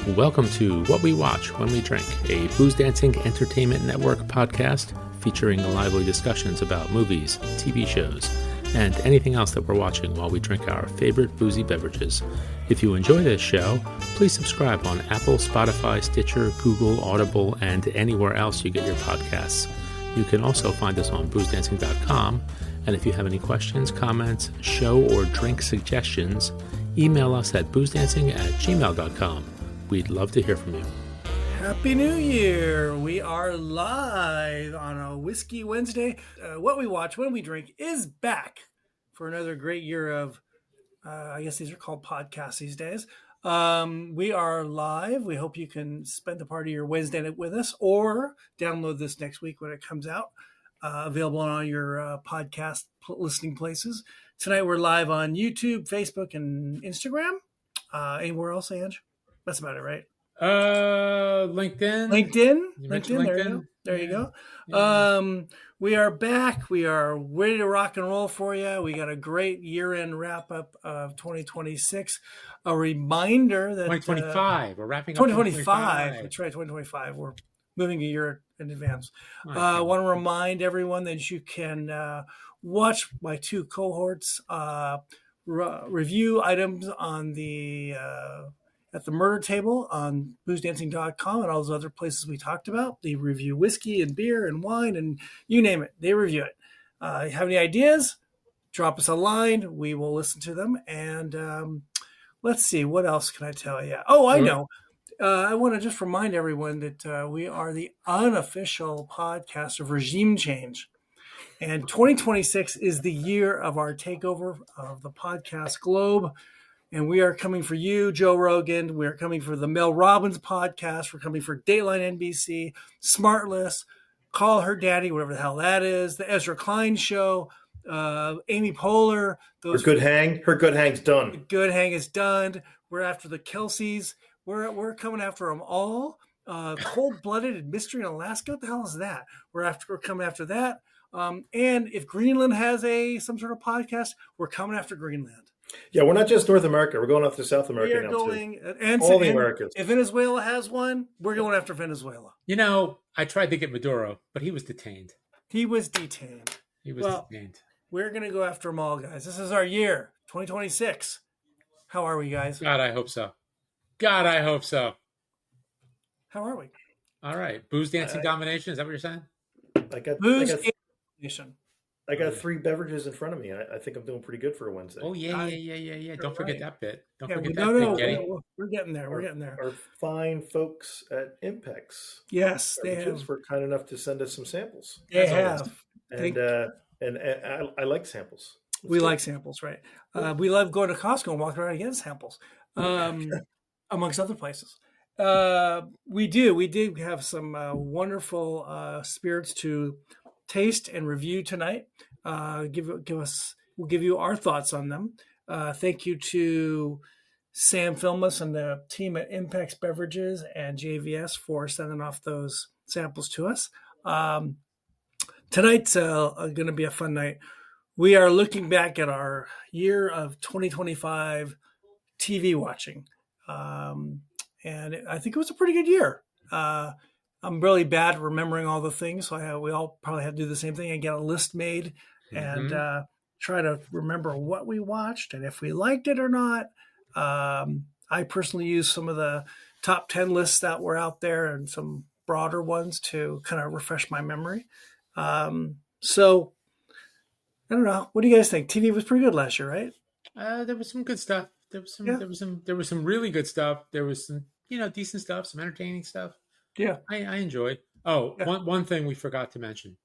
Welcome to What We Watch When We Drink, a Booze Dancing Entertainment Network podcast featuring lively discussions about movies, TV shows, and anything else that we're watching while we drink our favorite boozy beverages. If you enjoy this show, please subscribe on Apple, Spotify, Stitcher, Google, Audible, and anywhere else you get your podcasts. You can also find us on boozdancing.com, and if you have any questions, comments, show or drink suggestions, email us at boozdancing@gmail.com. We'd love to hear from you. Happy New Year! We are live on a Whiskey Wednesday. What We Watch When We Drink is back for another great year of, I guess these are called podcasts these days. We are live. We hope you can spend a part of your Wednesday night with us or download this next week when it comes out. Available on all your podcast listening places. Tonight we're live on YouTube, Facebook, and Instagram. Anywhere else, Ange? That's about it, right? LinkedIn. LinkedIn. There you go. Yeah. We are back. We are ready to rock and roll for you. We got a great year-end wrap-up of 2026. A reminder that 2025. We're wrapping up 2025. That's right, 2025. We're moving a year in advance. I want to remind everyone that you can watch my two cohorts review items on the at the murder table on boozdancing.com and all those other places we talked about. They review whiskey and beer and wine and you name it. They review it. You have any ideas? Drop us a line. We will listen to them. And let's see. What else can I tell you? Oh, I know. I want to just remind everyone that we are the unofficial podcast of Regime Change. And 2026 is the year of our takeover of the podcast globe. And we are coming for you, Joe Rogan. We are coming for the Mel Robbins podcast. We're coming for Dateline NBC, Smartless, Call Her Daddy, whatever the hell that is, the Ezra Klein Show, Amy Poehler. Her Good Hang's done. Good Hang is done. We're after the Kelseys. We're coming after them all. Cold-blooded mystery in Alaska. What the hell is that? We're coming after that. And if Greenland has some sort of podcast, we're coming after Greenland. Yeah, we're not just North America. We're going after South America now, too. All the Americans. If Venezuela has one, we're going after Venezuela. You know, I tried to get Maduro, but he was detained. He was detained. We're going to go after them all, guys. This is our year, 2026. How are we, guys? God, I hope so. How are we? All right. Booze Dancing Domination. Is that what you're saying? Domination. I got 3 beverages in front of me. I think I'm doing pretty good for a Wednesday. Oh, yeah. Don't forget that bit. We're getting there. We're getting there. Our fine folks at Impex. Yes, they have. Were kind enough to send us some samples. They have. And I like samples. We like samples, right? We love going to Costco and walking around and getting samples, amongst other places. We do have some wonderful spirits to taste and review tonight. We'll give you our thoughts on them. Thank you to Sam Filmus and the team at Impex Beverages and JVS for sending off those samples to us. Tonight's going to be a fun night. We are looking back at our year of 2025 TV watching. And I think it was a pretty good year. I'm really bad at remembering all the things, so we all probably had to do the same thing and get a list made and try to remember what we watched and if we liked it or not. I personally used some of the top 10 lists that were out there and some broader ones to kind of refresh my memory. So I don't know. What do you guys think? TV was pretty good last year, right? There was some good stuff. There was some really good stuff. There was some, decent stuff, some entertaining stuff. Yeah, I enjoyed. Oh, yeah. One thing we forgot to mention.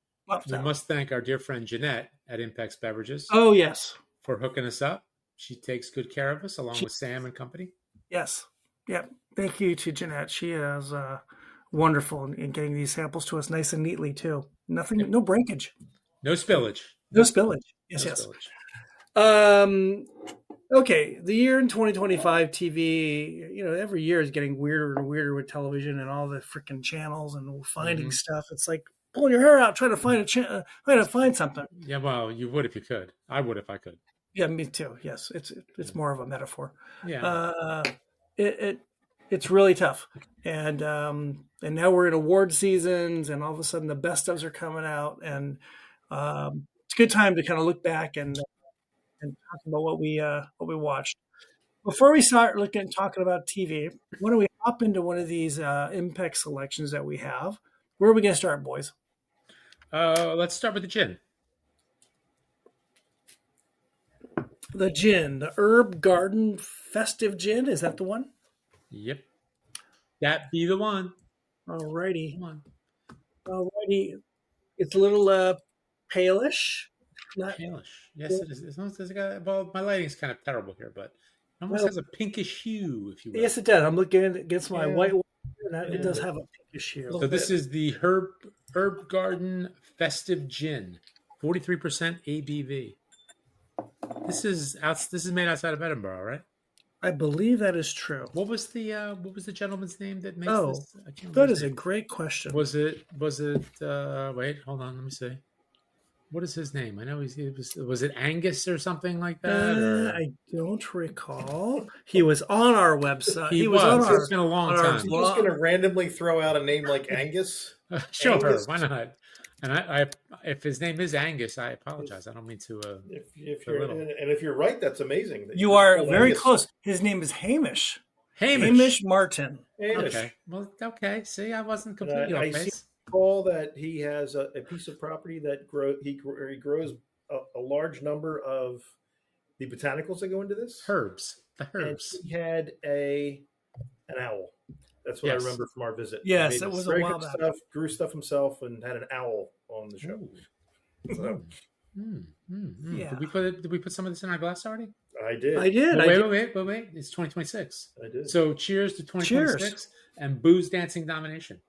We must thank our dear friend Jeanette at Impex Beverages. Oh, yes. For hooking us up. She takes good care of us along with Sam and company. Yes. Yeah. Thank you to Jeanette. She is wonderful in getting these samples to us nice and neatly, too. Nothing, no breakage. No spillage. No spillage. Yes. Okay, the year in 2025 TV, every year is getting weirder and weirder with television and all the freaking channels and finding stuff. It's like pulling your hair out trying to find trying to find something. Yeah, well, you would if you could. I would if I could. Yeah, me too. Yes, it's more of a metaphor. Yeah. It's really tough. And now we're in award seasons, and all of a sudden the best ofs are coming out, and it's a good time to kind of look back and talk about what we watched. Before we start talking about TV, why don't we hop into one of these Impex selections that we have? Where are we going to start, boys? Let's start with the gin. The gin, the Herb Garden Festive Gin. Is that the one? Yep. That be the one. Alrighty. Come on. Alrighty. It's a little palish. Not palish. Yes, it is. As long as well, my lighting's kind of terrible here, but it almost has a pinkish hue, if you will. Yes, it does. I'm looking against my white one, and it does have a pinkish hue. So this is the Herb Garden Festive Gin, 43% ABV. This is made outside of Edinburgh, right? I believe that is true. What was the gentleman's name that makes this? That is a great question. Was it wait, hold on, let me see. What is his name? I know was it Angus or something like that? I don't recall. He was on our website. He was on our. It's been a long time. I'm just going to randomly throw out a name like Angus. Sure, Angus. Why not? And I if his name is Angus, I apologize. I don't mean to. If you're right, that's amazing. You are very close. His name is Hamish. Hamish Martin. Hamish. Okay. Well, okay. See, I wasn't completely off base. Recall that he has a piece of property that he grows a large number of the botanicals that go into this herbs. The herbs. And he had an owl. That's what I remember from our visit. Yes, it was a while back. Grew stuff himself and had an owl on the show. So. Yeah. Did we put some of this in our glass already? I did. Wait. It's 2026. I did. So cheers to 2026 and booze dancing domination.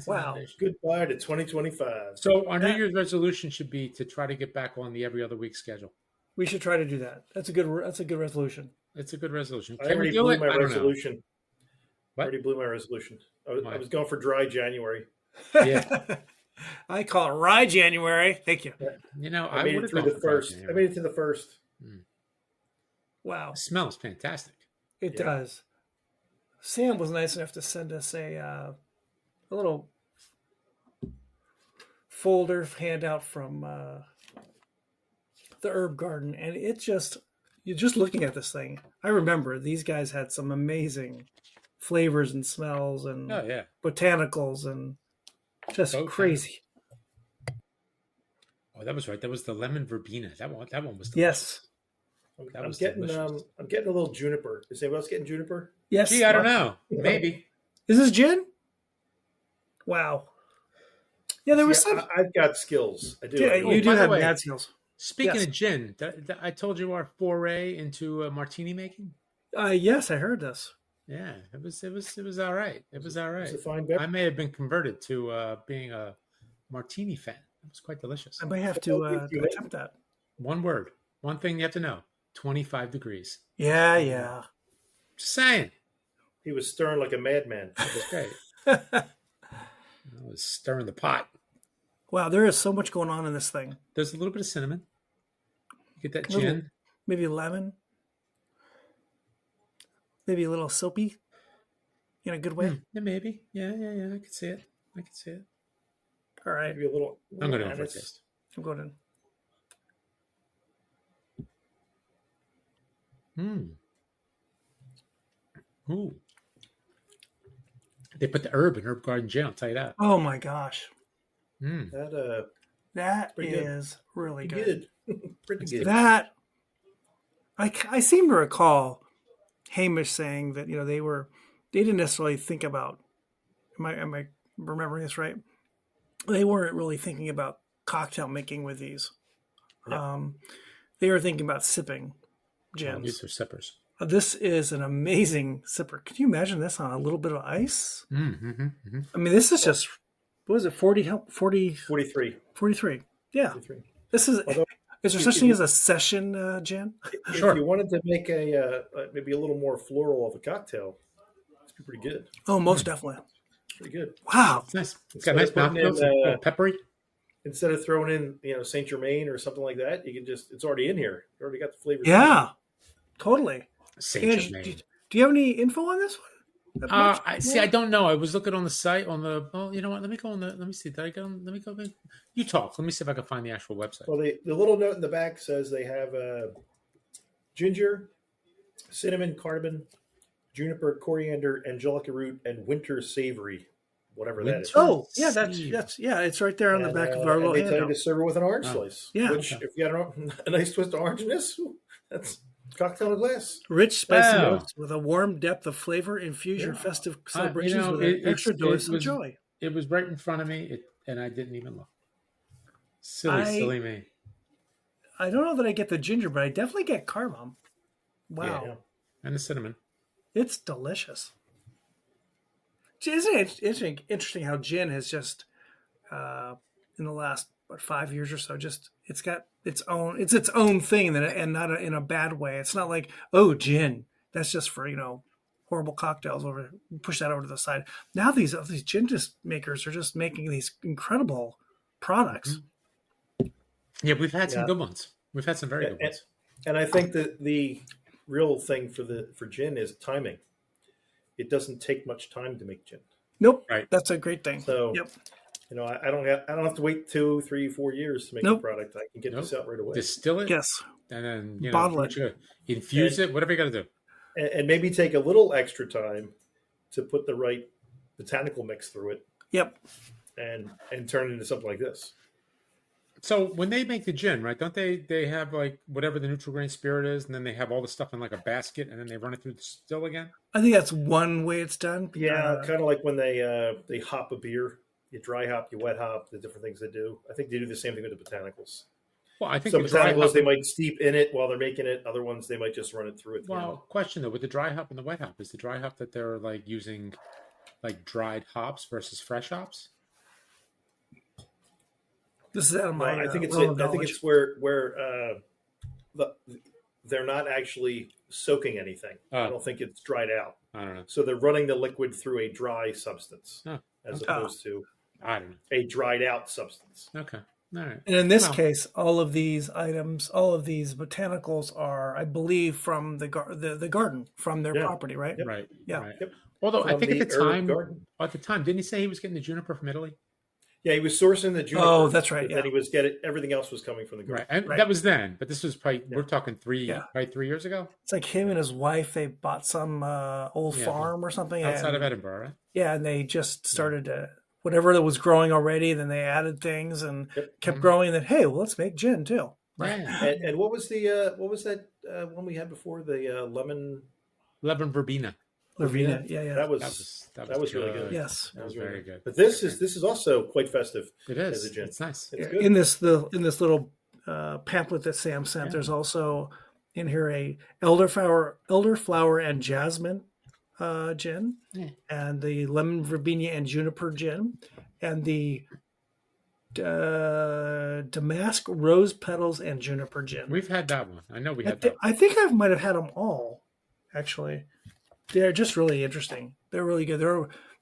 Wow. Goodbye to 2025. So our New Year's resolution should be to try to get back on the every other week schedule. We should try to do that. That's a good resolution. It's a good resolution. I already blew my resolution. I already blew my resolution. I was going for dry January. Yeah. I call it Rye January. Thank you. You know, I made it through the first. I made it to the first. Wow. It smells fantastic. It does. Sam was nice enough to send us a little folder handout from the Herb Garden, and you're just looking at this thing. I remember these guys had some amazing flavors and smells and botanicals and just crazy. Oh, that was right. That was the lemon verbena. That one was delicious. Yes. I'm getting a little juniper. Is anyone else getting juniper? Yes. Gee, I don't know. Maybe. Is this gin? Wow. Yeah, there was some. I've got skills. I do. Yeah, you do have bad skills. Speaking of gin, I told you our foray into martini making. Yes, I heard this. Yeah, it was all right. It was all right. It's a fine beverage. I may have been converted to being a martini fan. It was quite delicious. I may have to attempt that. One word, one thing you have to know: 25 degrees. Yeah. Just saying. He was stirring like a madman. It was great. I was stirring the pot. Wow, there is so much going on in this thing. There's a little bit of cinnamon. You get that gin. Maybe lemon. Maybe a little soapy. In a good way. Yeah, maybe. Yeah. I can see it. All right. Maybe a little. I'm going to go for a taste. I'm going in. Ooh. They put the herb in Herb Garden Gin, I'll tell you that. Oh my gosh. That is really good. Pretty good. That I seem to recall Hamish saying that they didn't necessarily think about. Am I remembering this right? They weren't really thinking about cocktail making with these. No. They were thinking about sipping gins. These are sippers. This is an amazing sipper. Could you imagine this on a little bit of ice? Mm-hmm. I mean, this is just, what is it, 43. 43. Yeah. 43. This is, although, is there such thing as a session gin? Sure. If you wanted to make maybe a little more floral of a cocktail, it's pretty good. Oh, most definitely. It's pretty good. Wow. It's nice. It's got nice mouthfeel, peppery. Instead of throwing in, Saint Germain or something like that, you can it's already in here. You already got the flavors. Yeah, totally. Sage of Ange, Maine. do you have any info on this one? I don't know. I was looking on the site on the. Oh, you know what? Let me go on the. Let me see. Did I go? Let me go. You talk. Let me see if I can find the actual website. Well, the little note in the back says they have ginger, cinnamon, cardamom, juniper, coriander, angelica root, and winter savory, whatever that is. Oh, yeah, that's it's right there on the back of our little they tell you handout. to serve it with an orange slice. Yeah. Which, if you got a nice twist of orangeness, that's cocktail in a glass. Rich, spicy notes with a warm depth of flavor, infuse your festive celebrations with an extra dose of joy. It was right in front of me, and I didn't even look. Silly me. I don't know that I get the ginger, but I definitely get cardamom. Wow. Yeah. And the cinnamon. It's delicious. Isn't it interesting how gin has just, in the last 5 years or so, it's got its own thing, and not in a bad way. It's not like, oh, gin, that's just for horrible cocktails. Push that over to the side. Now these gin makers are just making these incredible products. Yeah, we've had some good ones. We've had some very good ones. And I think that the real thing for gin is timing. It doesn't take much time to make gin. Nope. Right. That's a great thing. So, yep. I don't have to wait 2, 3, 4 years to make a product. I can get this out right away. Distill it. Yes. And then bottle it. Infuse it. Whatever you got to do. And maybe take a little extra time to put the right botanical mix through it. Yep. And turn it into something like this. So when they make the gin, right? Don't they have like whatever the neutral grain spirit is, and then they have all the stuff in like a basket, and then they run it through the still again? I think that's one way it's done. Yeah, kind of like when they hop a beer. You dry hop, you wet hop, the different things they do. I think they do the same thing with the botanicals. Well, I think some botanicals they might steep in it while they're making it. Other ones they might just run it through it. Well, question though, with the dry hop and the wet hop, is the dry hop that they're like using like dried hops versus fresh hops? This is out of my. I think it's where they're not actually soaking anything. I don't think it's dried out. I don't know. So they're running the liquid through a dry substance as opposed to a dried out substance. Okay. All right. And in this case, all of these items, all of these botanicals are, I believe, from the garden, from their property, right? Yep. Right. Yeah. Right. Yep. Although From I think at the time, didn't he say he was getting the juniper from Italy? Yeah, he was sourcing the juniper. Oh, that's right. Then he was everything else was coming from the garden. Right. And that was then, but this was probably we're talking 3 years ago. It's like him and his wife. They bought some old farm or something outside of Edinburgh, right? Yeah, and they just started to whatever that was growing already. Then they added things and kept growing. And then hey, well, let's make gin too. Right. And what was that one we had before, the lemon verbena? Lavina, yeah. That was really good. Yes, that was very good. But this is also quite festive. It is. As a gin. It's nice. It's good. In this little pamphlet that Sam sent, there's also in here a elderflower and jasmine gin, and the lemon verbena and juniper gin, and the damask rose petals and juniper gin. We've had that one. I know we had that. I think I might have had them all, actually. They're just really interesting. They're really good.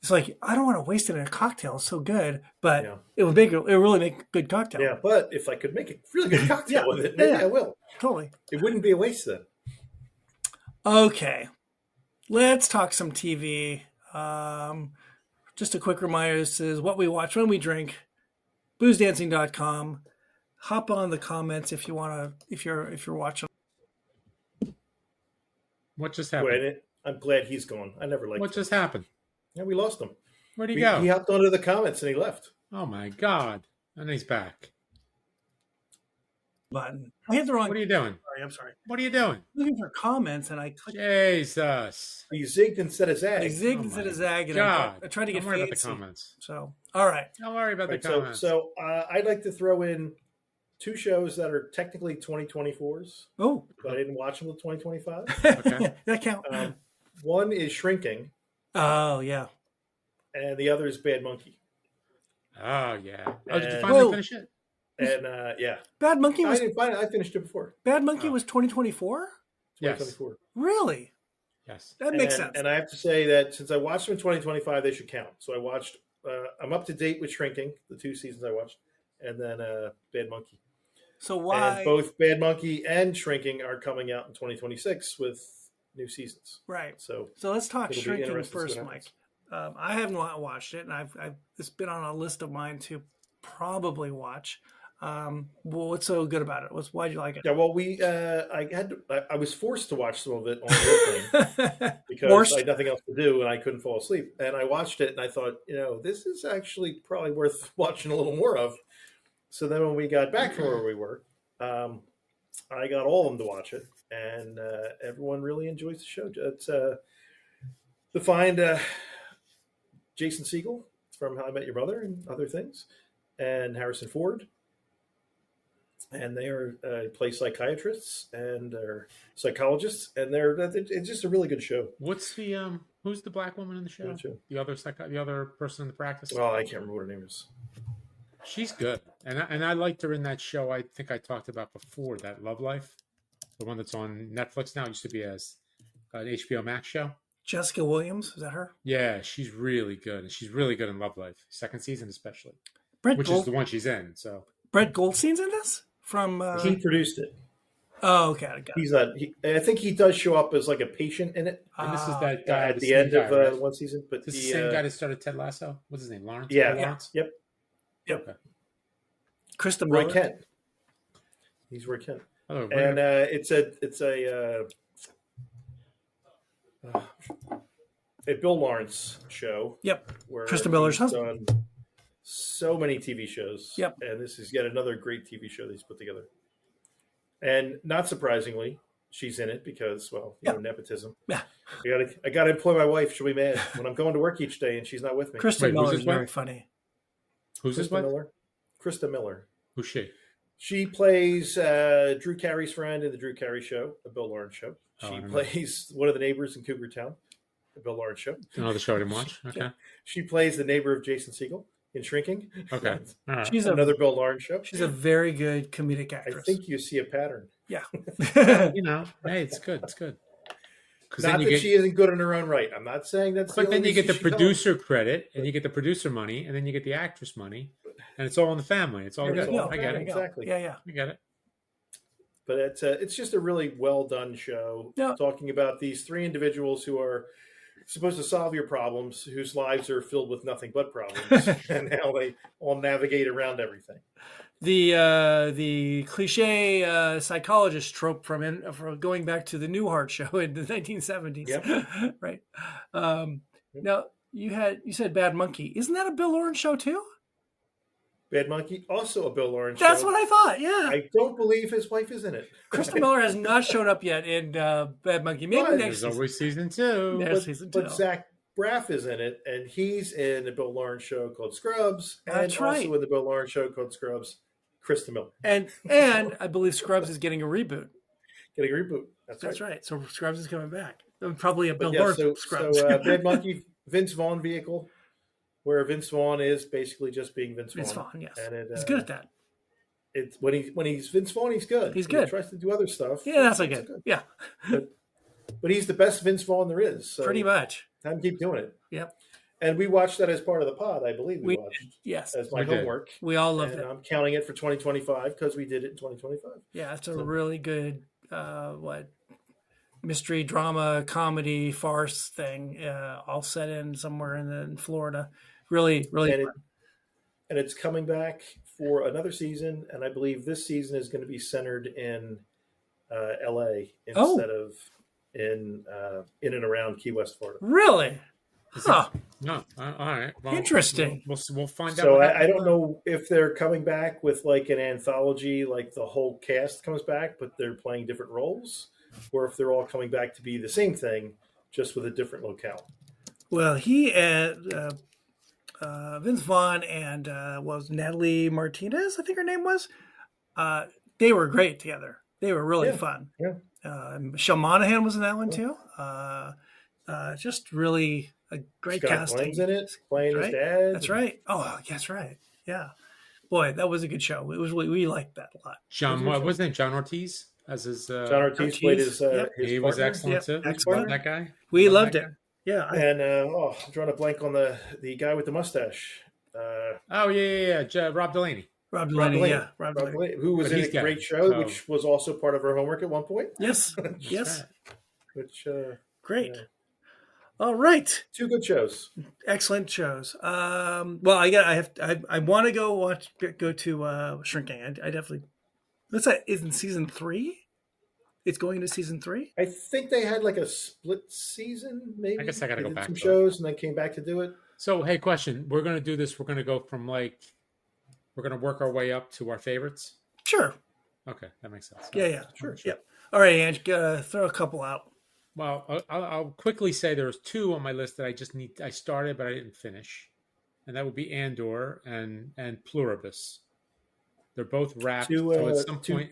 It's like I don't want to waste it in a cocktail. It's so good, but it would really make a good cocktail. Yeah, but if I could make a really good cocktail with it, maybe I will. Totally. It wouldn't be a waste then. Okay, let's talk some TV. Just a quick reminder: this is what we watch when we drink. BoozeDancing.com. Hop on the comments if you want to. If you're watching. What just happened? Wait, I'm glad he's gone. I never liked. What just happened? Yeah, we lost him. Where'd he go? He hopped onto the comments and he left. Oh my god! And he's back. Button. I hit the wrong. What are you doing? I'm sorry. What are you doing? Looking for comments and I clicked. Jesus! You zigged instead of zagged. I zigged instead of zagged. And I tried to get Don't worry about fancy. the comments. So all right. Don't worry about the comments. So I'd like to throw in 2 shows that are technically 2024s. Oh, but I didn't watch them until 2025. Okay. That counts. One is Shrinking. Oh yeah. And the other is Bad Monkey. Oh yeah. Oh, did you finally finish it? And yeah. Bad Monkey was. I didn't find it. I finished it before. Bad Monkey was 2024. 2024. Really? Yes. That makes sense. And I have to say that since I watched them in 2025, they should count. So I watched. I'm up to date with Shrinking, the 2 seasons I watched, and then Bad Monkey. So why? And both Bad Monkey and Shrinking are coming out in 2026 with new seasons. Right. So let's talk it'll be shrinking interesting to see first, what Mike. happens. I have not watched it, and I've it's been on a list of mine to probably watch. Well, what's so good about it? Why'd you like it? Yeah, well, I was forced to watch some of it on the airplane because Forced? I had nothing else to do and I couldn't fall asleep. And I watched it and I thought, this is actually probably worth watching a little more of. So then when we got back from where we were, I got all of them to watch it, and everyone really enjoys the show. It's to find Jason Segel from How I Met Your Mother and other things, and Harrison Ford. And they are play psychiatrists and are psychologists, and it's just a really good show. What's the who's the black woman in the show? The other person in the practice? Oh, I can't remember what her name is. She's good, and I liked her in that show. I think I talked about before, that Love Life, the one that's on Netflix now. It used to be as an HBO Max show. Jessica Williams, is that her? Yeah, she's really good, and she's really good in Love Life, second season especially, which is the one she's in. So Brett Goldstein's in this. He produced it. Oh, okay. I got it. He's not. I think he does show up as like a patient in it. And this is that guy at the end of one season. But this is the same guy that started Ted Lasso. What's his name? Lawrence. Yeah. Lawrence? Yep. Okay. Kristen Roy Miller. Kent. He's Roy Kent. Oh, and it's a Bill Lawrence show. Yep. Where Kristen Miller's husband. Done so many TV shows. Yep. And this is yet another great TV show that he's put together. And not surprisingly, she's in it because, well, nepotism. Yeah. I gotta employ my wife. She'll be mad when I'm going to work each day and she's not with me. Kristen Miller's very funny. Who's this one? Krista Miller. Who's she? She plays Drew Carey's friend in the Drew Carey Show, a Bill Lawrence show. She plays one of the neighbors in Cougar Town, the Bill Lawrence show. Another show I didn't watch. Okay. Yeah. She plays the neighbor of Jason Segel in Shrinking. Okay. All right. She's another Bill Lawrence show. She's a very good comedic actress. I think you see a pattern. Yeah. Hey, it's good. It's good. Not that she isn't good in her own right. I'm not saying that's. But then you get the producer credit, and you get the producer money, and then you get the actress money, and it's all in the family. It's all good. I get it. Exactly. Yeah. I get it. But it's just a really well done show, talking about these three individuals who are supposed to solve your problems, whose lives are filled with nothing but problems, and how they all navigate around everything. The cliche psychologist trope from going back to the Newhart show in the 1970s. Yep. Right. Now you said Bad Monkey. Isn't that a Bill Lawrence show too? Bad Monkey, also a Bill Lawrence show. That's show. what I thought. Yeah. I don't believe his wife is in it. Kristen Miller has not shown up yet in Bad Monkey. Maybe next season. There's always season 2. There's season 2. But Zach Braff is in it, and he's in a Bill Lawrence show called Scrubs. That's and also in the Bill Lawrence show called Scrubs, Kristen Miller. And I believe Scrubs is getting a reboot. Getting a reboot. That's right. So Scrubs is coming back. Probably a Bill Lawrence Scrubs. So Bad Monkey, Vince Vaughn vehicle, where Vince Vaughn is basically just being Vince Vaughn. Vince Vaughn, yes. And he's good at that. It's when he's Vince Vaughn, he's good. He's good. He tries to do other stuff. Yeah, that's good. Yeah. But he's the best Vince Vaughn there is. So pretty much. Time to keep doing it. Yep. And we watched that as part of the pod, I believe we watched. Yes. As my homework. We all loved it. I'm counting it for 2025 because we did it in 2025. Yeah, it's a really good mystery, drama, comedy, farce thing, all set in somewhere in Florida. Really, really fun. And it's coming back for another season, and I believe this season is going to be centered in L.A. instead of in and around Key West, Florida. Really? Huh. No. All right. Well, interesting. We'll find out. So I don't know if they're coming back with like an anthology, like the whole cast comes back, but they're playing different roles, or if they're all coming back to be the same thing, just with a different locale. Well, he Vince Vaughn and was Natalie Martinez, I think her name was. They were great together. They were really fun. Yeah. Michelle Monaghan was in that one too. Just really a great Scott casting. Glenn's in it, playing his dad. That's right. Oh, that's right. Yeah. Boy, that was a good show. It was. We liked that a lot. John, what was his name? John Ortiz as his. John Ortiz played his. He was excellent too. Excellent. That guy. We loved it. Yeah. And I'm drawing a blank on the guy with the mustache. Rob Delaney. Rob Delaney. Who was in a great show, which was also part of our homework at one point. Yes. Yes. Right. which Great. you know, All right. two good shows. Excellent shows. Well, I want to go to Shrinking. I definitely. What's that? Is in season 3? It's going into season 3. I think they had like a split season, maybe. I guess I got to They go did back some to it. shows and then came back to do it. So, hey, question. We're going to do this. We're going to go from we're going to work our way up to our favorites. Sure. Okay, that makes sense. Yeah. Sure. Yeah. All right, Ange, throw a couple out. Well, I'll quickly say there's 2 on my list that I started, but I didn't finish. And that would be Andor and Pluribus. They're both wrapped. So at some point.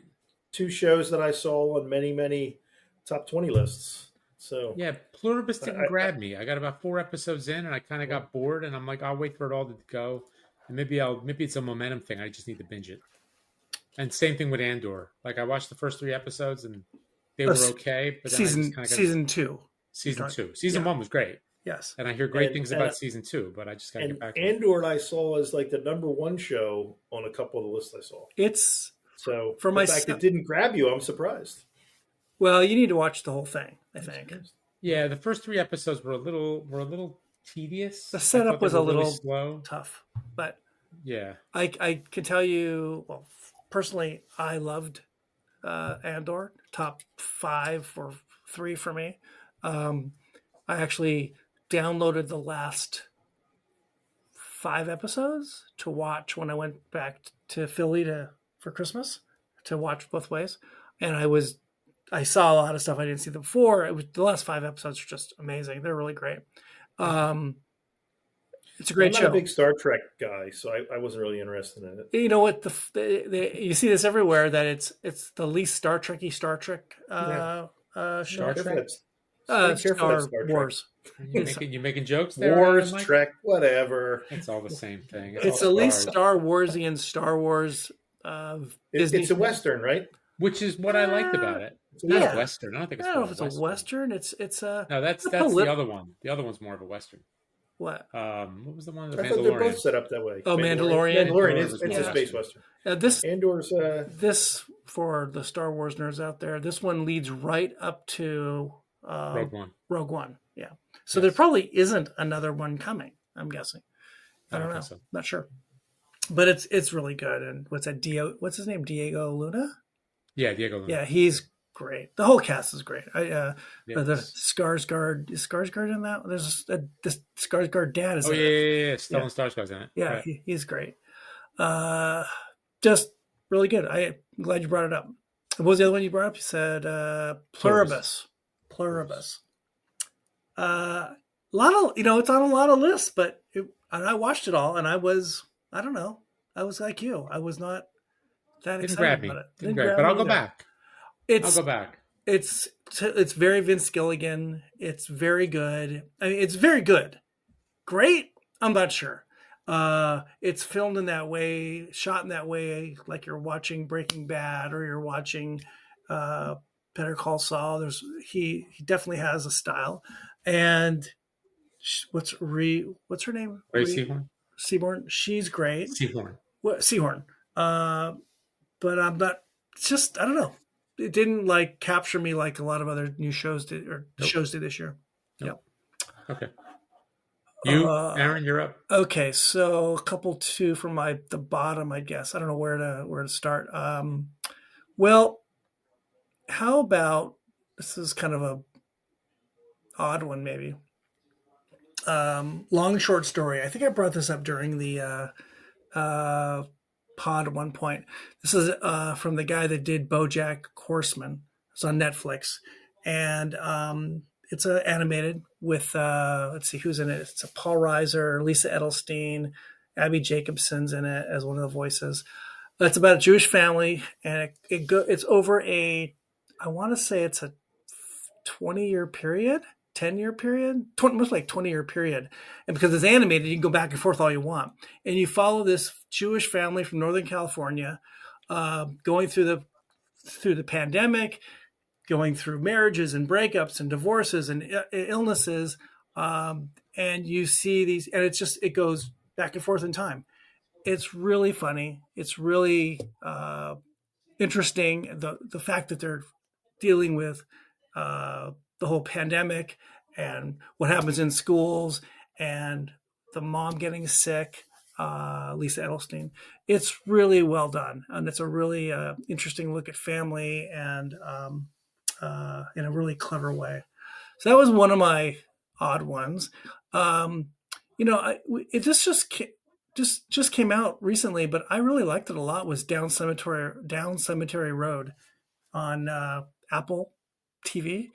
Two shows that I saw on many top 20 lists. So Yeah, Pluribus didn't grab me. I got about 4 episodes in, and I kind of got bored. And I'm like, I'll wait for it all to go, and maybe it's a momentum thing. I just need to binge it. And same thing with Andor. Like I watched the first 3 episodes, and they were okay. But then season 2. Season 1 was great. Yes, and I hear great things about season 2, but I just got to get back to Andor. I saw as like the number 1 show on a couple of the lists I saw. It's so for the fact it didn't grab you, I'm surprised. Well, you need to watch the whole thing, I think. Yeah, the first 3 episodes were a little tedious. The setup was a little slow, tough, but yeah, I can tell you. Well, personally, I loved Andor. Top 5 or 3 for me. I actually downloaded the last 5 episodes to watch when I went back to Philly for Christmas to watch both ways, and I saw a lot of stuff I didn't see before. It was the last 5 episodes are just amazing. They're really great. It's a great show. I'm not a big Star Trek guy, so I wasn't really interested in it. You know what? You see this everywhere that it's the least Star Trek show. Star Trek. Star Wars. You're making jokes there? Wars, Trek, whatever. It's all the same thing. It's the least Star Warsian Star Wars. It's a Western, right? Which is what I liked about it. It's not a Western. I don't think it's. I don't know if it's a Western. It's a. No, that's the other one. The other one's more of a Western. What? What was the one? I thought they're both set up that way. Oh, Mandalorian. It's a space Western. Andor's. This, for the Star Wars nerds out there, this one leads right up to Rogue One. Yeah. So there probably isn't another one coming, I'm guessing. I don't know. So. Not sure. But it's really good. And what's his name? Diego Luna? Yeah, Diego Luna. Yeah, he's great. The whole cast is great. The Skarsgård, is Skarsgård in that? There's this Skarsgård dad is in it. Yeah. Stellan Skarsgård's in it. Yeah, right. He's great. Just really good. I'm glad you brought it up. What was the other one you brought up? You said Pluribus. A lot of, it's on a lot of lists, but and I watched it all, and I was like you. I was not that excited about it. Didn't grab me, but I'll go back. I'll go back. It's very Vince Gilligan. It's very good. I mean, it's very good. Great? I'm not sure. It's filmed in that way, shot in that way, like you're watching Breaking Bad or you're watching Better Call Saul. He definitely has a style. And what's her name? Ray Seahorn. Seaborn. She's great. Seahorn. But I'm not. It's just, I don't know. It didn't capture me like a lot of other new shows did, or shows did this year. Nope. Yep. Okay. Aaron, you're up. Okay, so a couple two from the bottom, I guess. I don't know where to start. Well, how about, this is kind of a odd one, maybe. Long short story. I think I brought this up during the pod at one point. This is from the guy that did BoJack Horseman. It's on Netflix, and it's animated with let's see who's in it. It's a Paul Reiser, Lisa Edelstein, Abby Jacobson's in it as one of the voices. It's about a Jewish family, and it's over I want to say it's a 20-year period. 10-year period, most like 20-year period. And because it's animated, you can go back and forth all you want. And you follow this Jewish family from Northern California going through the pandemic, going through marriages and breakups and divorces and illnesses. And you see these, and it goes back and forth in time. It's really funny. It's really interesting. The fact that they're dealing with the whole pandemic and what happens in schools and the mom getting sick, Lisa Edelstein. It's really well done, and it's a really interesting look at family and in a really clever way. So that was one of my odd ones. It just came out recently, but I really liked it a lot. Was Down Cemetery Road on Apple TV.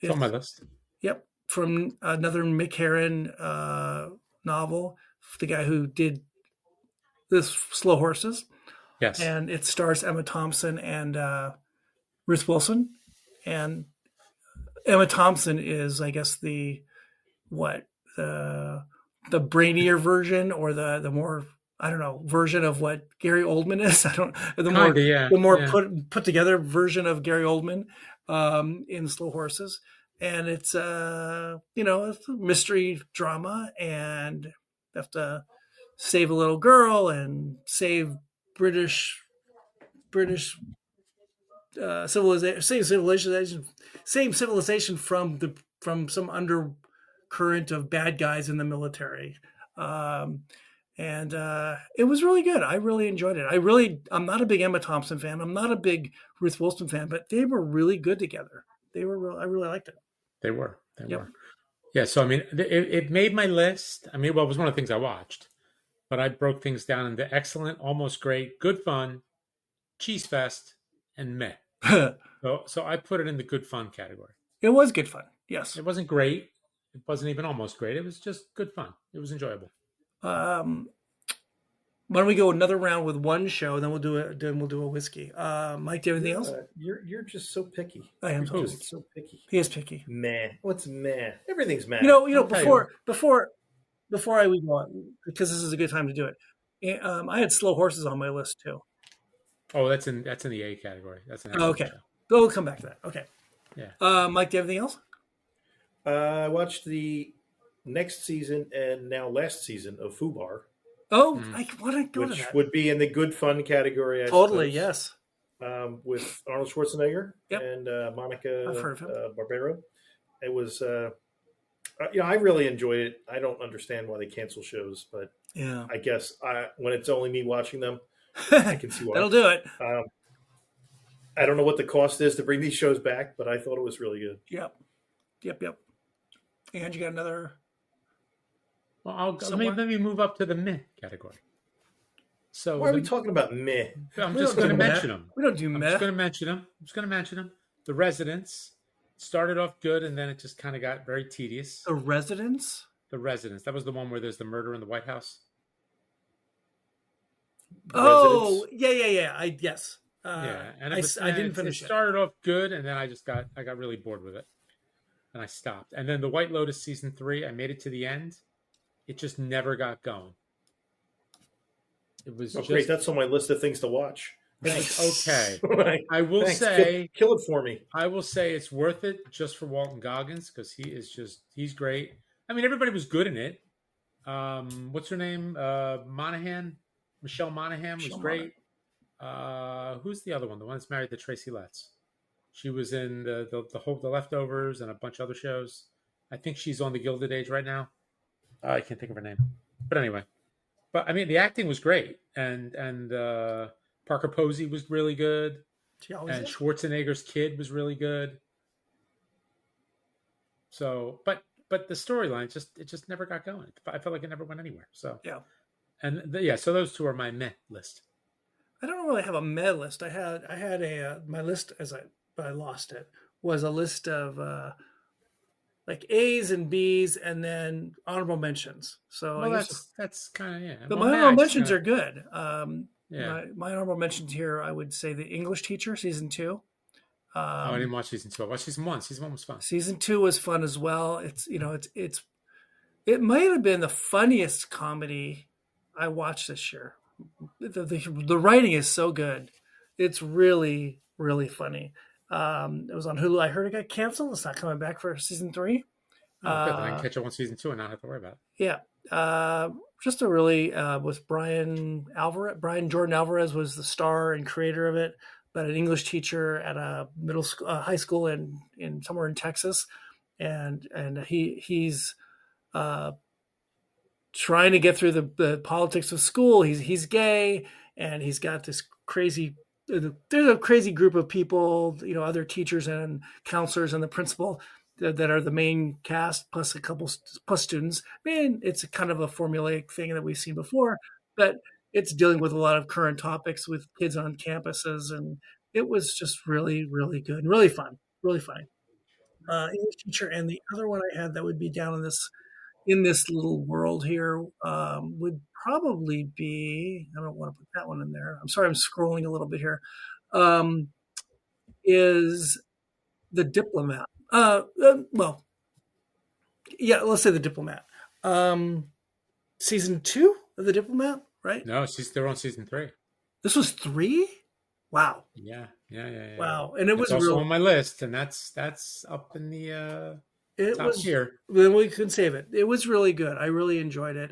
It's on my list. Yep, from another Mick Herron novel, the guy who did this Slow Horses. Yes, and it stars Emma Thompson and Ruth Wilson, and Emma Thompson is, I guess, the brainier version, or the more, I don't know, version of what Gary Oldman is. I don't the more put together version of Gary Oldman in Slow Horses, and it's it's a mystery drama, and you have to save a little girl and save British civilization, same civilization from some undercurrent of bad guys in the military. And it was really good. I really enjoyed it. I'm not a big Emma Thompson fan. I'm not a big Ruth Wilson fan, but they were really good together. I really liked it. They were. Yeah. So, I mean, it made my list. I mean, well, it was one of the things I watched, but I broke things down into excellent, almost great, good fun, cheese fest, and meh. So I put it in the good fun category. It was good fun. Yes. It wasn't great. It wasn't even almost great. It was just good fun. It was enjoyable. Why don't we go another round with one show, then we'll do a whiskey. Mike, do you have anything else? You're just so picky. I am so picky. He is picky. Meh. What's meh? Everything's meh. Before I go on, because this is a good time to do it. I had Slow Horses on my list too. Oh, that's in the A category. That's an okay. Show. We'll come back to that. Okay. Yeah. Mike, do you have anything else? I watched the next season and now last season of Fubar. Oh, I want to go to that. Which would be in the good fun category. Totally, yes. With Arnold Schwarzenegger and Monica I've heard of him. Barbero. It was, I really enjoyed it. I don't understand why they cancel shows, but yeah, I guess when it's only me watching them, I can see why. That'll do it. I don't know what the cost is to bring these shows back, but I thought it was really good. Yep. And you got another? Well, let me move up to the meh category. So why are we talking about meh? I'm just going to mention them. We don't do meh. I'm just going to mention them. The Residents started off good, and then it just kind of got very tedious. The Residents? The Residents. That was the one where there's the murder in the White House. Oh, yeah. Yes. And I didn't finish it. It started off good, and then I got really bored with it, and I stopped. And then the White Lotus season 3, I made it to the end. It just never got going. It was great. That's on my list of things to watch. Okay. I will say, kill it for me. I will say it's worth it just for Walton Goggins, because he's great. I mean, everybody was good in it. What's her name? Michelle Monaghan was great. Who's the other one? The one that's married to Tracy Letts. She was in the Leftovers and a bunch of other shows. I think she's on the Gilded Age right now. I can't think of her name, but anyway. But I mean, the acting was great, and Parker Posey was really good, and Schwarzenegger's kid was really good. So, but the storyline just never got going. I felt like it never went anywhere. So yeah, so those two are my meh list. I don't really have a meh list. I had my list but I lost it. Was a list of like A's and B's, and then honorable mentions. So that's kind of But my honorable mentions are good. My honorable mentions here, I would say the English Teacher season 2. I didn't watch season 2. I watched season 1. Season 1 was fun. Season 2 was fun as well. It might have been the funniest comedy I watched this year. The writing is so good. It's really, really funny. It was on Hulu. I heard it got canceled. It's not coming back for season 3. Oh, good. Then I can catch up on season 2 and not have to worry about it. Yeah. Just a really, with Brian Jordan Alvarez was the star and creator of it, but an English teacher at a middle school, high school in somewhere in Texas. and he's trying to get through the politics of school. He's gay, and he's got this crazy. There's a crazy group of people, other teachers and counselors and the principal that are the main cast, plus a couple plus students. I mean, it's a kind of a formulaic thing that we've seen before, but it's dealing with a lot of current topics with kids on campuses, and it was just really, really good, and really fun, really funny. English teacher, and the other one I had that would be down in this little world here would probably be. I don't want to put that one in there. I'm sorry, I'm scrolling a little bit here. Um, is the diplomat? Well, yeah, let's say the diplomat. Season 2 of the diplomat, right? No, they're on season 3. This was 3. Wow. Yeah. Wow, and it was also on my list, and that's up in the top tier. Then we couldn't save it. It was really good. I really enjoyed it.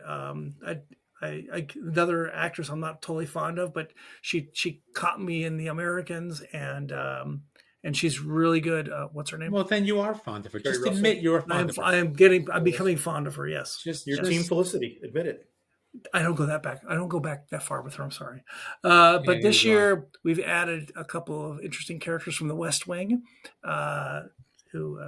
Another actress I'm not totally fond of, but she caught me in The Americans, and she's really good. What's her name? Well, then you are fond of her. Just admit you're fond of her. I'm becoming fond of her. Yes. Just your team Felicity. Admit it. I don't go that back. I don't go back that far with her. I'm sorry. But this year we've added a couple of interesting characters from the West Wing, who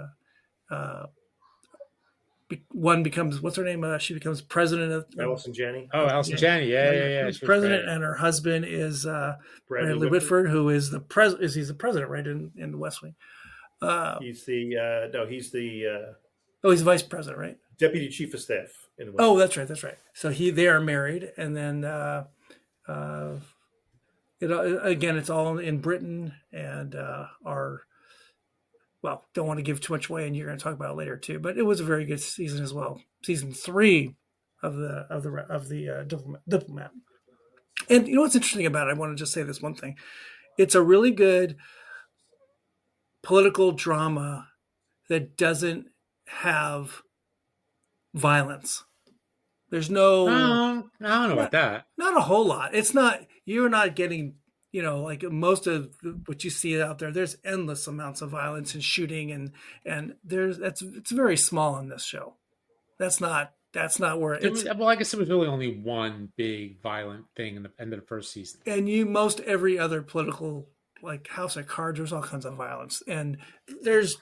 one becomes, what's her name? She becomes president of Allison Janney. Oh, Allison Janney. Yeah. She's president, and her husband is Bradley Whitford, who is the president. He's the president, right, in the West Wing. He's the he's the he's vice president, right? Deputy Chief of Staff. In the West. Oh, that's right. So they are married, and then it's all in Britain, and don't want to give too much away, and you're going to talk about it later too. But it was a very good season as well. Season 3 of the diplomat. And you know what's interesting about it? I want to just say this one thing. It's a really good political drama that doesn't have violence. There's no. I don't know about that. Not a whole lot. It's not. You're not getting. Like most of what you see out there. There's endless amounts of violence and shooting, and it's very small in this show. That's not where it's. Well, I guess it was really only one big violent thing in the end of the first season. And most every other political, like House of Cards, there's all kinds of violence, and there's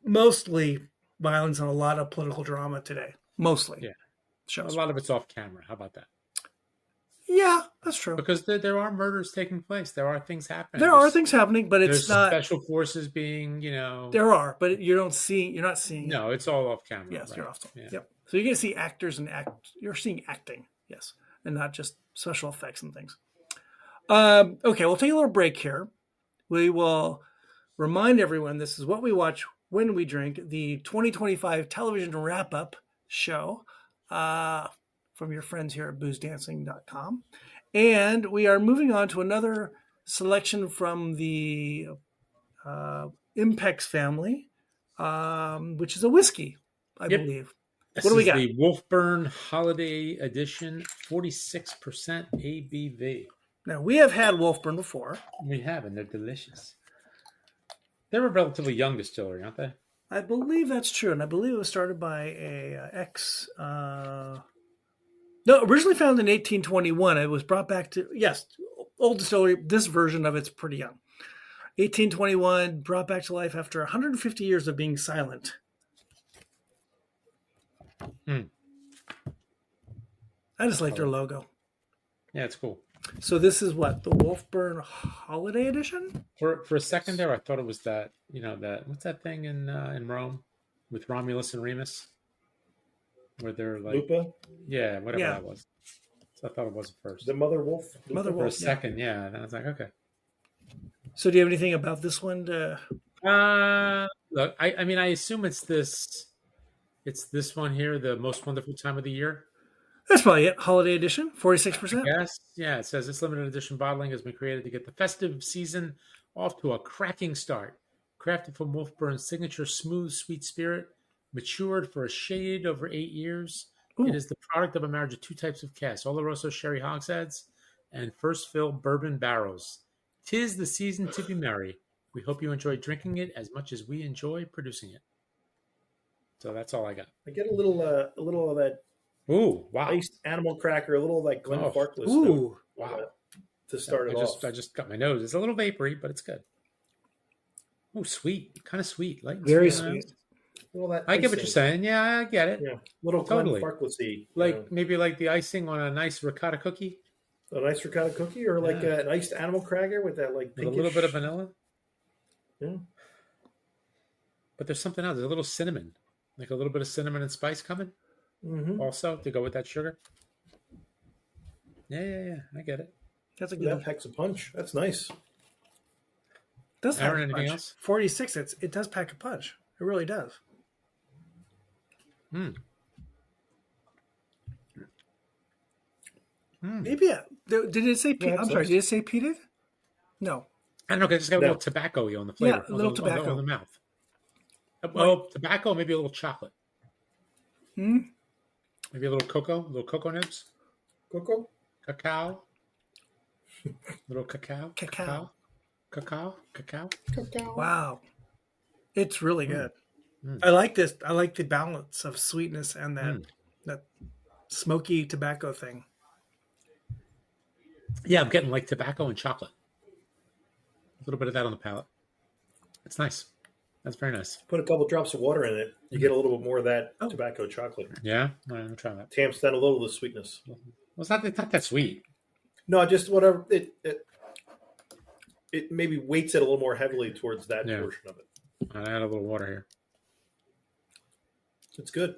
mostly violence and a lot of political drama today. Mostly, yeah. Shows. A lot of it's off camera. How about that? Yeah, that's true. Because there are murders taking place. There are things happening. There are things happening, but it's not special forces being, There are, but you're not seeing. No, it's all off camera. Yes, right? You're off. Yeah. Yep. So you're going to see actors and You're seeing acting, yes, and not just special effects and things. Okay, we'll take a little break here. We will remind everyone this is what we watch when we drink, the 2025 television wrap-up show from your friends here at boozdancing.com. And we are moving on to another selection from the Impex family, which is a whiskey, I believe. What do we got? The Wolfburn Holiday Edition, 46% ABV. Now, we have had Wolfburn before. We have, and they're delicious. They're a relatively young distillery, aren't they? I believe that's true, and I believe it was started by originally founded in 1821. It was brought back to, old distillery. This version of it's pretty young. 1821, brought back to life after 150 years of being silent. I just like their logo. Yeah, it's cool. So this is what, the Wolfburn Holiday Edition? For a second there, I thought it was that, that what's that thing in Rome with Romulus and Remus, where they're like Lupa? Yeah, whatever that was. So I thought it was at first. The Mother Wolf? Mother Wolf. For a second, yeah. And I was like, okay. So do you have anything about this one to... Look, I mean, I assume it's this one here, the most wonderful time of the year. That's probably it. Holiday edition, 46%. Yes, yeah. It says this limited edition bottling has been created to get the festive season off to a cracking start. Crafted from Wolfburn's signature smooth, sweet spirit, matured for a shade over 8 years. Ooh. It is the product of a marriage of two types of casks: Oloroso sherry hogsheads and first fill bourbon barrels. 'Tis the season to be merry. We hope you enjoy drinking it as much as we enjoy producing it. So that's all I got. I get a little of that Ooh, wow. iced animal cracker, a little like Glenn Farkless. Ooh, wow. To start it off. I just got my nose. It's a little vapory, but it's good. Oh, sweet. Kind of sweet. Like very sweet. I get what you're saying. Yeah, I get it. Yeah, little totally. Glenn Farklessy. Like maybe like the icing on a nice ricotta cookie. A nice ricotta cookie, or like an iced animal cracker with that like pinkish... with a little bit of vanilla. Yeah. But there's something else. There's a little cinnamon, like a little bit of cinnamon and spice coming. Mm-hmm. Also to go with that sugar. Yeah. I get it. That's a good. That packs a punch. That's nice. Does pack Aaron, a punch. else? 46. It does pack a punch. It really does. Maybe did it say? I'm sorry. Did it say peated? No. I don't know. Cause it's got a little tobacco-y on the flavor. Yeah, a little tobacco on the mouth. Well, tobacco, maybe a little chocolate. Maybe a little cocoa nibs. Cacao. Little cacao. Wow. It's really good. I like this. I like the balance of sweetness and that smoky tobacco thing. Yeah, I'm getting like tobacco and chocolate. A little bit of that on the palate. It's nice. That's very nice. Put a couple drops of water in it. You get a little bit more of that tobacco chocolate. Yeah? All right, I'm trying that. Tamps down a little of the sweetness. Well, it's not that sweet. No, just whatever. It maybe weights it a little more heavily towards that portion of it. I add a little water here. It's good.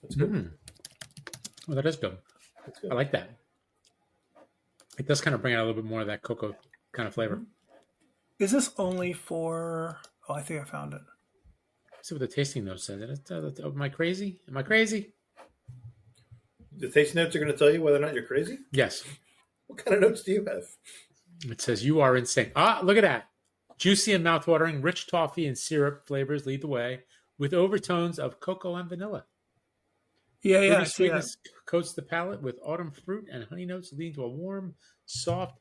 That's good. Well, that is good. That's good. I like that. It does kind of bring out a little bit more of that cocoa kind of flavor. Is this only for... Oh, I think I found it. Let's see what the tasting note says. Am I crazy? The taste notes are going to tell you whether or not you're crazy? Yes. What kind of notes do you have? It says, you are insane. Ah, look at that. Juicy and mouthwatering, rich toffee and syrup flavors lead the way with overtones of cocoa and vanilla. Yeah, I see that. Sweetness coats the palate with autumn fruit and honey notes leading to a warm, soft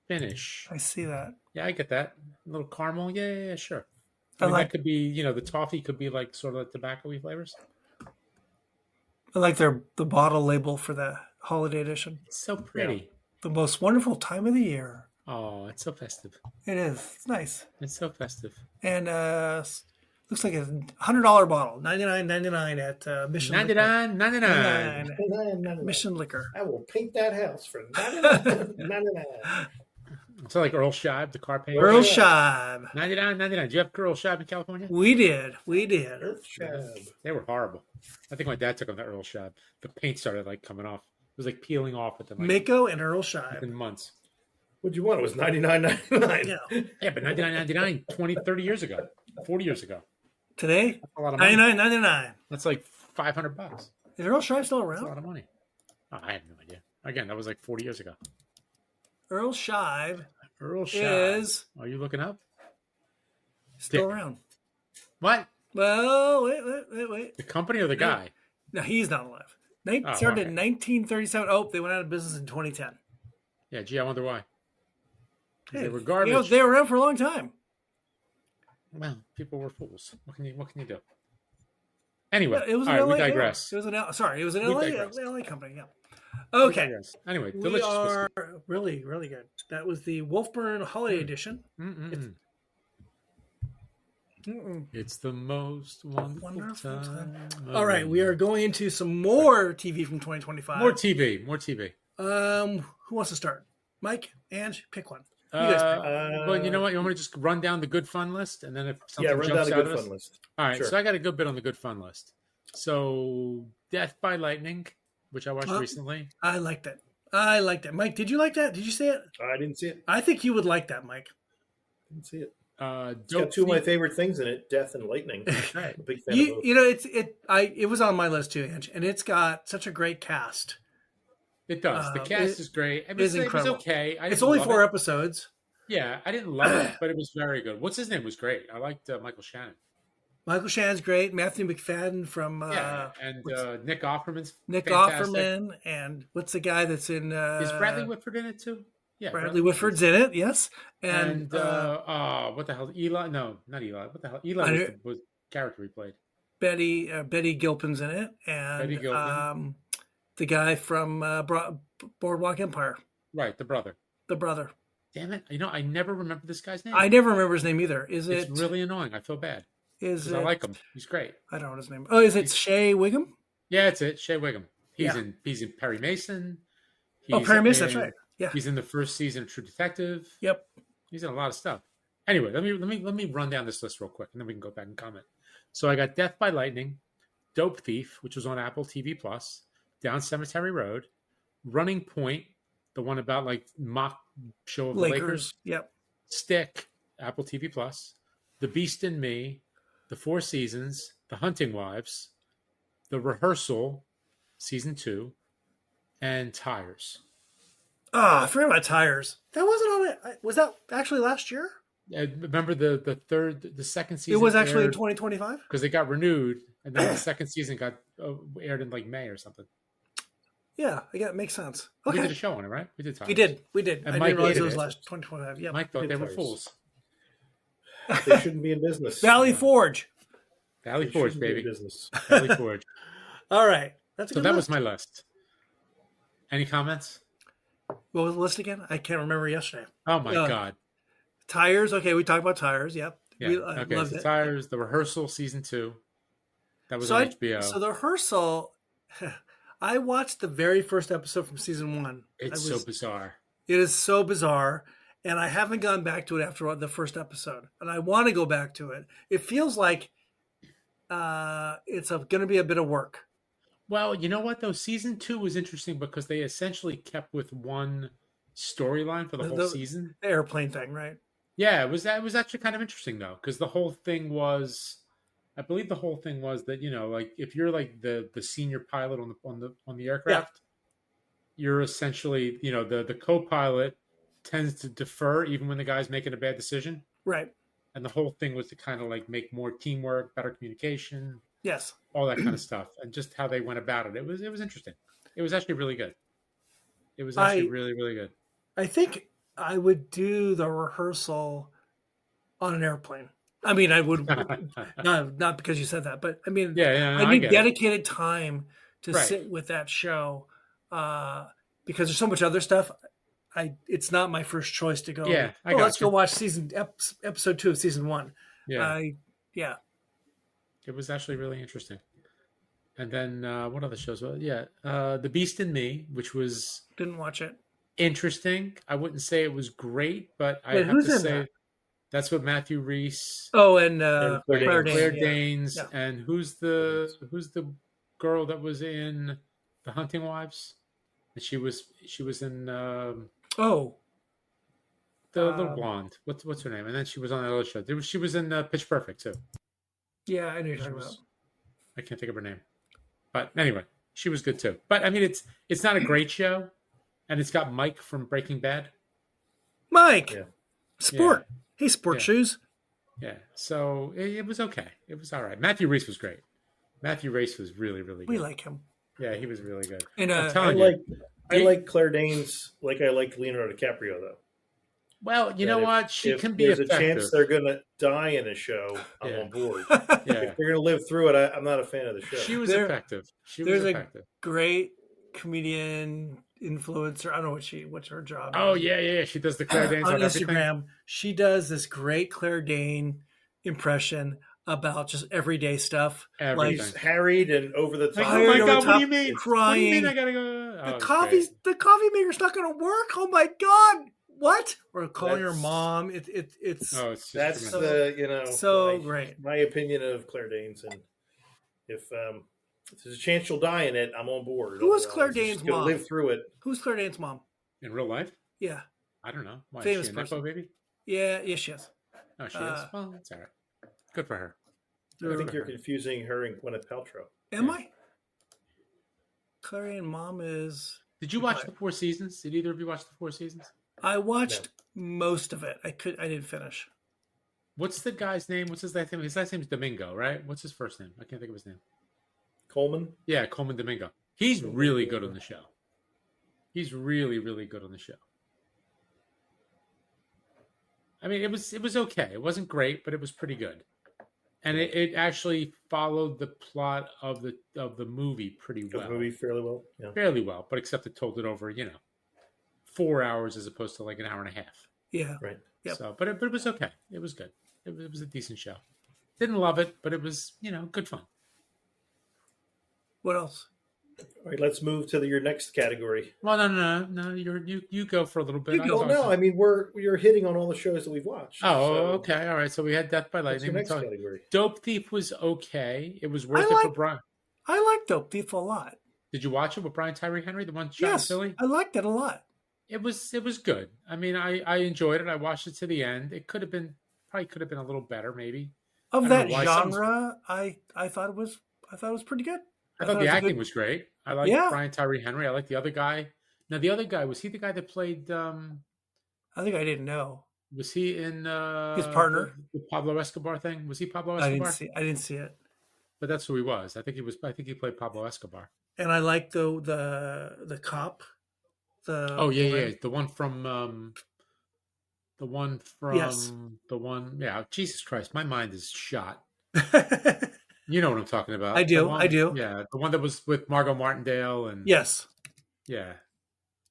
finish. I see that. Yeah, I get that. A little caramel. Yeah, sure. I like, that could be, the toffee could be like sort of like tobacco-y flavors. I like the bottle label for the holiday edition. It's so pretty. Yeah. The most wonderful time of the year. Oh, it's so festive. It is. It's nice. It's so festive. And looks like a $100 bottle, $99.99 at Mission. $99.99. Mission Liquor. I will paint that house for $99.99. So like Earl Scheib, the car paint. Earl Scheib. $99.99. Do you have Earl Scheib in California? We did. Earl Scheib. They were horrible. I think my dad took them to Earl Scheib. The paint started like coming off. It was like peeling off within like Mako and Earl Scheib. within months. What'd you want? It was $99.99. Yeah, but $99.99 20, 30 years ago. 40 years ago. Today? That's a lot of money. $99.99. That's like $500. Is Earl Scheib still That's a around? lot of money. Oh, I have no idea. Again, that was like 40 years ago. Earl Scheib is... Are you looking up? Still around. What? Well, wait. The company or the guy? No, he's not alive. They started in 1937. Oh, they went out of business in 2010. Yeah, gee, I wonder why. Hey, they were garbage. They were around for a long time. Well, people were fools. What can you do? Anyway, it was all right, we digress. It was an LA company. Yeah. Okay. Anyway, we delicious are whiskey. really, really good. That was the Wolfburn Holiday Edition. It's the most wonderful time. All right, we are going into some more TV from 2025. More TV. Who wants to start? Mike, Ange, pick one. You guys pick. Well, you know what? You want me to just run down the good fun list, and then if something run jumps down the out good of fun list. All right, Sure. so I got a good bit on the good fun list. So, Death by Lightning, which I watched recently. I liked it. Mike, did you like that? Did you see it? I didn't see it. I think you would like that, Mike. Didn't see it. It's got two of my favorite things in it: Death and Lightning. Right. I'm a big fan of both. You know, it was on my list too, Ange, and it's got such a great cast. It does. The cast is great. I mean, is incredible. It was okay. It's only 4 episodes. Yeah, I didn't love it, but it was very good. What's his name was great. I liked Michael Shannon. Michael Shannon's great. Matthew McFadden from Nick Offerman's Nick fantastic. Offerman, and what's the guy that's in? Is Bradley Whitford in it too? Yeah, Bradley Whitford's in it. Yes, and what the hell? Eli? No, not Eli. What the hell? Eli was the character he played. Betty Gilpin's in it, Betty and Gilpin. the guy from Boardwalk Empire, Right, the brother. the brother. Damn it! I never remember this guy's name. I never remember his name either. It's really annoying. I feel bad Is because it? I like him. He's great. I don't know his name. Oh, is it Shea Wiggum? Yeah, it's it. Shea Wiggum. He's Yeah. in Perry Mason. Perry Mason. That's right. Yeah. He's in the first season of True Detective. Yep. He's in a lot of stuff. Anyway, let me run down this list real quick, and then we can go back and comment. So I got Death by Lightning, Dope Thief, which was on Apple TV Plus, Down Cemetery Road, Running Point, the one about like mock show of the Lakers. Yep. Stick, Apple TV Plus, The Beast in Me, The Four Seasons, The Hunting Wives, The Rehearsal, Season 2, and Tires. I forgot about Tires. That wasn't on it. Was that actually last year? Remember the second season? It was actually in 2025? Because they got renewed, and then the second season got aired in like May or something. Yeah, it makes sense. Okay. We did a show on it, right? We did Tires. We did. And I Mike didn't realize hated it was it. last 2025. Yeah. Mike thought they were Tires. fools. They shouldn't be in business. Valley Forge. Valley They Forge, shouldn't be in baby. business. Valley Forge. All right. That's a So good that list. was my list. Any comments? What was the list again? I can't remember yesterday. Oh my God. Tires. Okay, we talked about Tires. Yep. Yeah. Okay. Loved So it. Tires, The Rehearsal, Season 2. That was So on HBO. So the rehearsal, I watched the very first episode from season 1. It's so bizarre. It is so bizarre, and I haven't gone back to it after the first episode, and I want to go back to it. It feels like it's going to be a bit of work. Well, you know what though? Season 2 was interesting because they essentially kept with one storyline for the whole season. The airplane thing, right? Yeah, it was actually kind of interesting though, because the whole thing was, I believe the whole thing was that, you know, like if you're like the senior pilot on the aircraft, you're essentially, you know, the co-pilot tends to defer even when the guy's making a bad decision. Right. And the whole thing was to kind of like make more teamwork, better communication, Yes. all that kind of stuff, and just how they went about it. It was interesting. It was actually really good. It was actually really, really good. I think I would do the rehearsal on an airplane. I mean, I would not because you said that, but I mean, I need dedicated time to sit with that show because there's so much other stuff. It's not my first choice to go. Yeah, let's go watch episode 2 of season 1. Yeah, it was actually really interesting. And then what other shows? Well, The Beast in Me, which was didn't watch it. Interesting. I wouldn't say it was great, but I have to say that's what Matthew Rhys. Oh, and Claire Danes, and who's the girl that was in The Hunting Wives? And she was in the little blonde. What's her name? And then she was on another show. She was in Pitch Perfect too. Yeah, I know you're talking about. I can't think of her name, but anyway, she was good too. But I mean, it's not a great show, and it's got Mike from Breaking Bad. Mike, sport. Yeah. Hey, sport shoes. Yeah, so it was okay. It was all right. Matthew Rhys was great. Matthew Rhys was really, really good. We like him. Yeah, he was really good. And I like Claire Danes like I like Leonardo DiCaprio though. Well, you know what? She can be effective. There's a chance they're going to die in a show, I'm on board. If they're going to live through it, I'm not a fan of the show. She was effective. There's a great comedian influencer. I don't know what's her job. Oh, yeah. She does the Claire Danes on Instagram. everything. She does this great Claire Dane impression about just everyday stuff. Everything. Like harried and over the top. Like, oh my God, what do you mean? Crying. What do you mean I gotta go? The coffee maker's not going to work. Oh my God. What? Or calling her mom. It's that's tremendous. So great. My opinion of Claire Danes, and if there's a chance she'll die in it, I'm on board. Who was Claire Danes' mom? Live through it. Who's Claire Danes' mom? In real life? Yeah. I don't know. Why, famous is she a person. Nepo baby? Yeah, she is. Oh, she is. Well, that's all right. Good for her. I think you're confusing her and Gwyneth Paltrow. Am I? Claire Danes' mom is. Did you watch the Four Seasons? Did either of you watch the Four Seasons? I watched most of it. I didn't finish. What's the guy's name? What's his last name? His last name is Domingo, right? What's his first name? I can't think of his name. Coleman? Yeah, Coleman Domingo. He's really good on the show. He's really, really good on the show. I mean, it was okay. It wasn't great, but it was pretty good. And it actually followed the plot of the movie pretty The well. movie fairly well. Yeah. Fairly well, but except it told it over, 4 hours as opposed to like an hour and a half. Yeah. Right. Yep. So, but it was okay. It was good. It was a decent show. Didn't love it, but it was, good fun. What else? All right, let's move to your next category. Well, no. You go for a little bit. No, I mean we're hitting on all the shows that we've watched. Oh, so okay, all right. So we had Death by what's Lightning. your next category? Dope Thief was okay. It was worth it for Brian. I like Dope Thief a lot. Did you watch it with Brian Tyree Henry, the one shot in Philly? I liked it a lot. It was good. I mean, I enjoyed it. I watched it to the end. It probably could have been a little better, maybe. Of that genre, I thought it was pretty good. I thought the acting was great. I like Brian Tyree Henry. I like the other guy. Now, the other guy, was he the guy that played? I think I didn't know. Was he in his partner? The Pablo Escobar thing? Was he Pablo Escobar? I didn't see it. But that's who he was. I think he played Pablo Escobar. And I like the cop. The one from yes. Jesus Christ, my mind is shot. You know what I'm talking about. I do. Yeah, the one that was with Margot Martindale and yes. Yeah.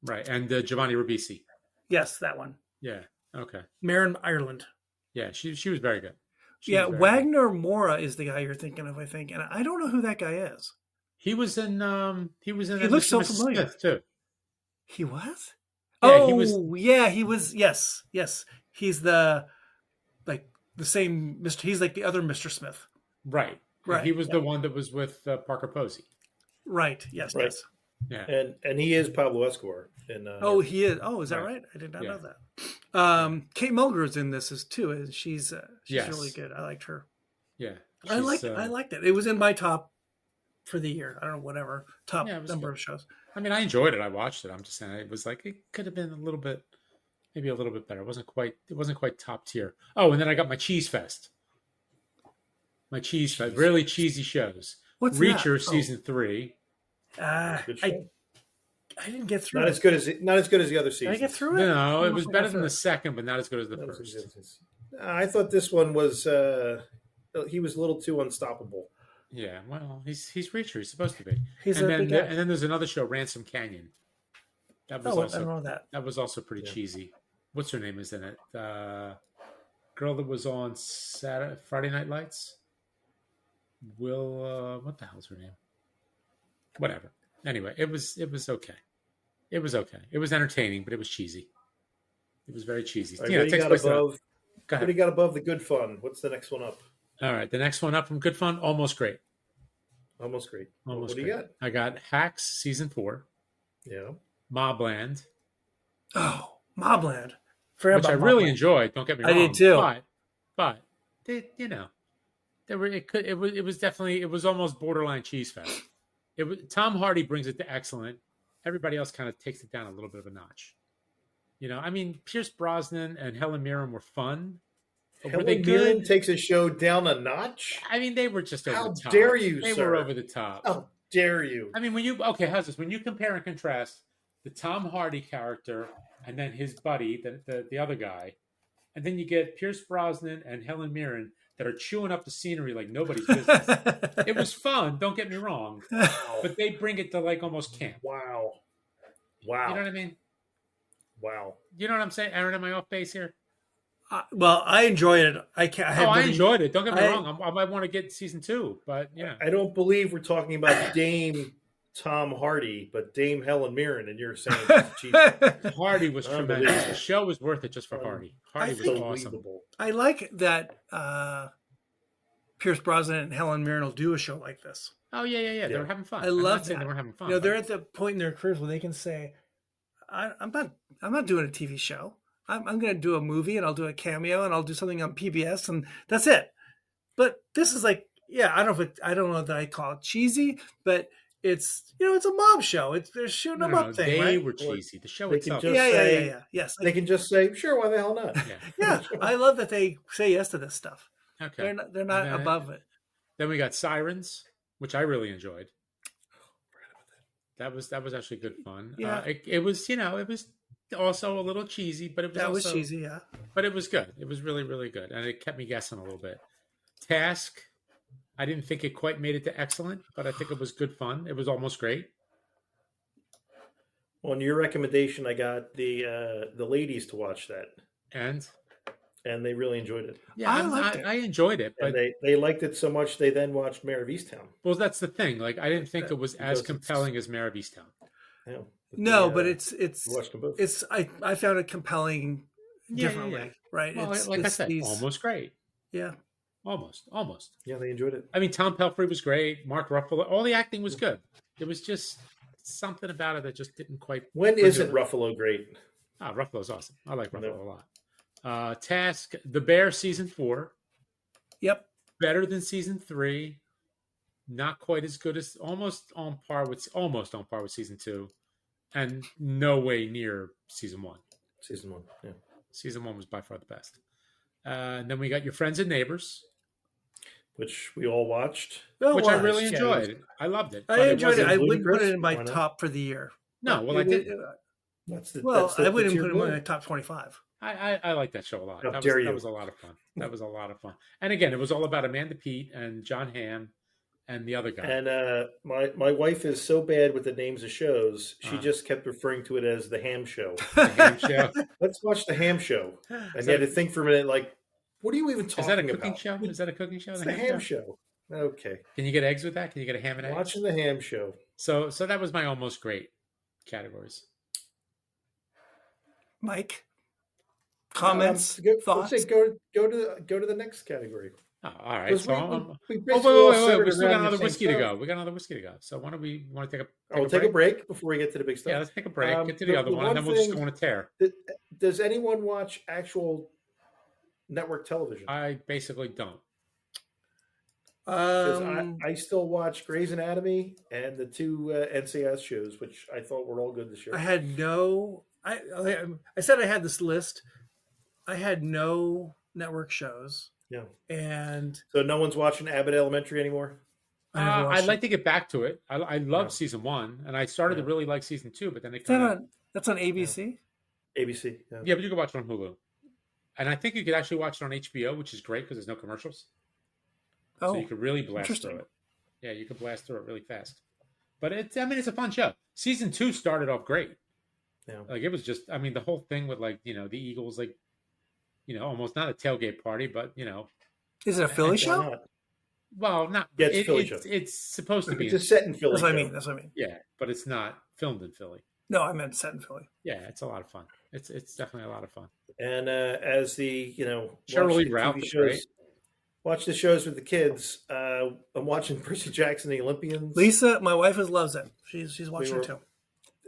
Right. And Giovanni Ribisi. Yes, that one. Yeah. Okay. Marin Ireland. Yeah, she was very good. Wagner Mora is the guy you're thinking of, I think. And I don't know who that guy is. He was in He looks so familiar. Smith too. He was? Yeah, he was. Yes. He's the same Mr. He's like the other Mr. Smith. Right. And he was the one that was with Parker Posey. Right. Yes. Right. Yes. Yeah. And he is Pablo Escobar. He is. Oh, is that right? I did not know that. Kate Mulgrew in this too, and she's really good. I liked her. Yeah. I liked it. It was in my top for the year. I don't know, whatever top number of shows. I mean, I enjoyed it. I watched it. I'm just saying, it was like it could have been maybe a little bit better. It wasn't quite top tier. Oh, and then I got my Cheese Fest. Really cheesy shows. What's Reacher that? season 3. I didn't get through. Not as good as the other season. Did I get through it? No, it was better than the second, but not as good as the first. I thought this one was. He was a little too unstoppable. Yeah, well, he's Reacher. He's supposed to be. And then there's another show, Ransom Canyon. That was I don't know that. That was also pretty cheesy. What's her name is in it? Girl that was on Friday Night Lights. What the hell's her name? Whatever. Anyway, it was okay. It was okay. It was entertaining, but it was cheesy. It was very cheesy. Right, what do you got above the Good Fun? What's the next one up? All right, the next one up from Good Fun, Almost Great. Almost Great. Almost what Great. Do you got? I got Hacks season 4. Yeah. Mobland. Oh, Mobland. Which I really enjoyed. Don't get me wrong. I did too. But it was definitely almost borderline cheese fest. Tom Hardy brings it to excellent. Everybody else kind of takes it down a little bit of a notch. I mean, Pierce Brosnan and Helen Mirren were fun. Helen Mirren takes a show down a notch? I mean, they were just over the top. How dare you, They sir? were over the top. How dare you? I mean, how's this? When you compare and contrast the Tom Hardy character and then his buddy, the other guy, and then you get Pierce Brosnan and Helen Mirren that are chewing up the scenery like nobody's business. It was fun, don't get me wrong, but they bring it to like almost camp. Wow. You know what I mean? Wow. You know what I'm saying? Aaron, am I off base here? Well, I enjoyed it. I enjoyed it. Don't get me wrong. I might want to get season 2, but yeah. I don't believe we're talking about Dame Tom Hardy, but Dame Helen Mirren, and you're saying it's cheap. Hardy was tremendous. The show was worth it just for Hardy. Hardy was awesome. I like that Pierce Brosnan and Helen Mirren will do a show like this. Oh yeah. They were having fun. I love that. They were having fun. They're at the point in their careers where they can say, "I'm not doing a TV show. I'm going to do a movie, and I'll do a cameo, and I'll do something on PBS, and that's it." But this is like, I don't know that I call it cheesy, but it's it's a mob show. They're shooting them up thing. They were cheesy. The show itself. Yes. They can just say, "Sure, why the hell not?" Yeah. I love that they say yes to this stuff. Okay, they're not above it. Then we got Sirens, which I really enjoyed. That was actually good fun. Yeah, it was it was also a little cheesy, but it was was cheesy. Yeah, but it was good. It was really really good, and it kept me guessing a little bit. Task. I didn't think it quite made it to excellent, but I think it was good fun. It was almost great. On your recommendation, I got the ladies to watch that, And and they really enjoyed it. yeah, I liked it. I enjoyed it, And but they liked it so much they then watched Mayor of Easttown. well, that's the thing. Like, I didn't think it was as Because compelling as Mare of Easttown. Yeah, No, but we it's watched them both. I found it compelling Yeah, differently, yeah. right? Well, It's, like I it's said, these, almost great. yeah. Almost. Yeah, they enjoyed it. I mean, Tom Pelphrey was great. Mark Ruffalo, all the acting was good. It was just something about it that just didn't quite. When bring isn't it- Ruffalo great? Ah, Ruffalo's awesome. I like Ruffalo No. a lot. Task, The Bear season 4, Yep. better than season 3. Not quite as good as almost on par with season 2, and no way near season 1. Season 1. Yeah. Season 1 was by far the best. And then we got Your Friends and Neighbors, Which we all watched. Well, which it I was. really Yeah, it enjoyed. I loved it. I but enjoyed it. wasn't I wouldn't put ludicrous? it in my Why not? top for the year. No, well, I did. That's the Well, that's the, I wouldn't tier put it in below. my top 25. I like that show a lot. How That dare was, you. that was a lot of fun. That was a lot of fun. And again, it was all about Amanda Peet and John Hamm and the other guy. And my wife is so bad with the names of shows, she Uh-huh. just kept referring to it as the Ham Show. The Hamm show. Let's watch the Ham Show. And Is you had that, to think for a minute, like, what are you even talking is that a cooking about? show? Is that a cooking show? It's The the Ham Show. Okay. Can you get eggs with that? Can you get a ham and eggs? Watching the Ham Show. So that was my almost great categories. Mike, comments, thoughts? Let's say go to the next category. Oh, all right. Because So, we oh, basically all wait. centered We still got around the another same whiskey to stuff. go. We got another whiskey to go. So why don't we want to take a We'll take a break before we get to the big stuff. Yeah, let's take a break. Get to the the- other the one, and then one we'll just thing- go on a tear. Does anyone watch actual network television? I basically don't. 'Cause Um, I still watch Grey's Anatomy and the two NCIS shows, which I thought were all good this year. I had no. I said I had this list. I had no network shows, Yeah. and So no one's watching Abbott Elementary anymore. I never watched I'd like it. to get back to it. I love Yeah. season 1, and I started to Yeah. really like season 2, but then it Is that kind of on? That's on ABC. ABC. Yeah. yeah, but you can watch it on Hulu, and I think you could actually watch it on HBO, which is great because there's no commercials, Oh, so you could really blast interesting. through it. Yeah, you could blast through it really fast. But it's a fun show. Season 2 started off great. Yeah. Like it was just, the whole thing with the Eagles, almost not a tailgate party, but is it a Philly Why show? not? well, not. Yeah, it's Philly show. It's supposed to be. It's a set in Philly. That's what I show. mean. That's what I mean. Yeah, but it's not filmed in Philly. No, I meant set in Philly. Yeah, it's a lot of fun. It's definitely a lot of fun. And as the Cheryl watch Lee the Ralph TV is great. watch the shows with the kids. I'm watching Percy Jackson, the Olympians. Lisa, my wife loves it. She's watching were- it too.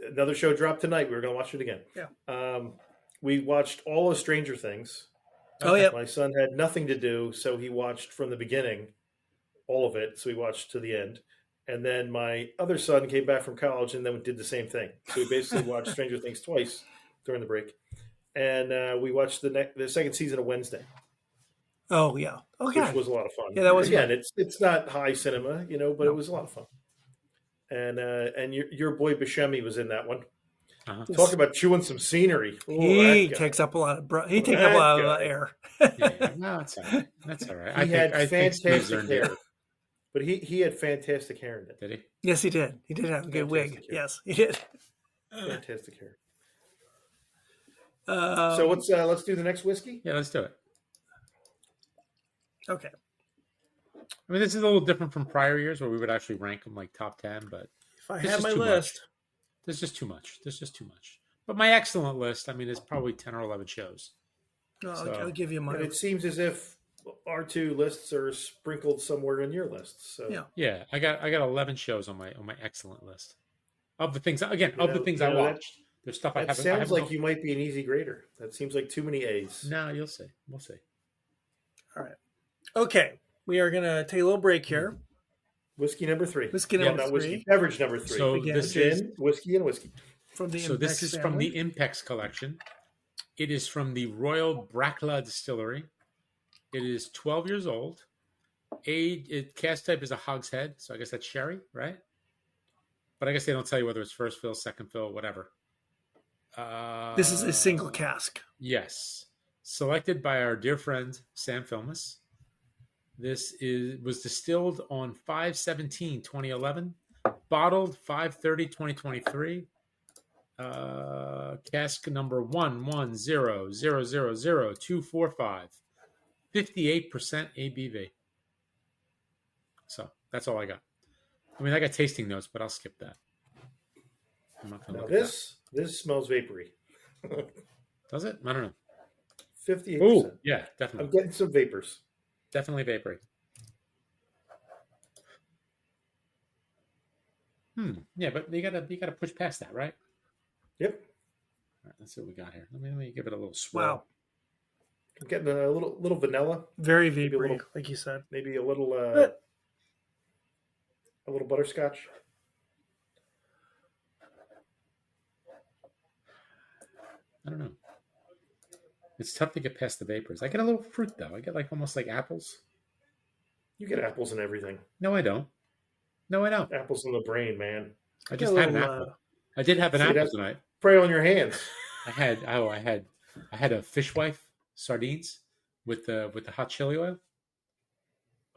Another show dropped tonight. We were going to watch it again. Yeah. We watched all of Stranger Things. Oh yeah. My son had nothing to do, so he watched from the beginning, all of it. So he watched to the end. And then my other son came back from college and then did the same thing. So we basically watched Stranger Things twice during the break. And we watched the second season of Wednesday, Oh yeah. Okay. which was a lot of fun. Yeah, that was Again, it's not high cinema, but No. it was a lot of fun. And your boy Buscemi was in that one. Uh-huh. Talk about chewing some scenery. Ooh, He that guy. takes up a lot of he takes up a lot of air. Yeah, no, that's all right. That's all right. He had I think Steve's fantastic earned hair. it. But he had fantastic hair in it. Did he? Yes, he did. He did have a good wig. Fantastic hair. Yes, he did. Fantastic hair. So So let's do the next whiskey. Yeah, let's do it. okay. I mean, this is a little different from prior years where we would actually rank them like top 10, but If I This had is my too much. list, there's just too much. But my excellent list, is probably 10 or 11 shows. I'll give you And mine. it seems as if our two lists are sprinkled somewhere in your list. So Yeah. Yeah, I got 11 shows on my excellent list. Of the things, again, You know, I that- watched. There's stuff I that haven't. sounds like you might be an easy grader. That seems like too many A's. No, you'll see. We'll see. All right. Okay. We are gonna take a little break here. Whiskey number 3. Whiskey Yeah, number Not whiskey. 3 Beverage number 3. So Again. this Gin, is whiskey, and whiskey. from the So this Impex is from the family. Impex collection. It is from the Royal Brackla Distillery. It is 12 years old. Cast type is a hogshead, so I guess that's sherry, right? But I guess they don't tell you whether it's first fill, second fill, whatever. This is a single cask. Yes. Selected by our dear friend Sam Filmus. This was distilled on 5/17/2011, bottled 5/30/2023. Cask number 110000245, 58% ABV. So that's all I got. I mean, I got tasting notes, but I'll skip that. I'm not gonna Now look at that. this smells vapory. Does it? I don't know. 58%. Oh, yeah, I'm definitely. getting some vapors. Definitely vapory. Yeah, but you gotta push past that, right? Yep. All right, let's see what we got here. Let me give it a little swirl. Wow. I'm getting a little vanilla, Very Maybe a vapory, little- like you said. maybe a little butterscotch. I don't know. It's tough to get past the vapors. I get a little fruit though. I get like almost like apples. You get apples and everything. No, I don't. No, I don't. Apples in the brain, man. I just had an apple. I did have an See, apple that's- tonight. Pray on your hands. I had a fishwife sardines with the hot chili oil.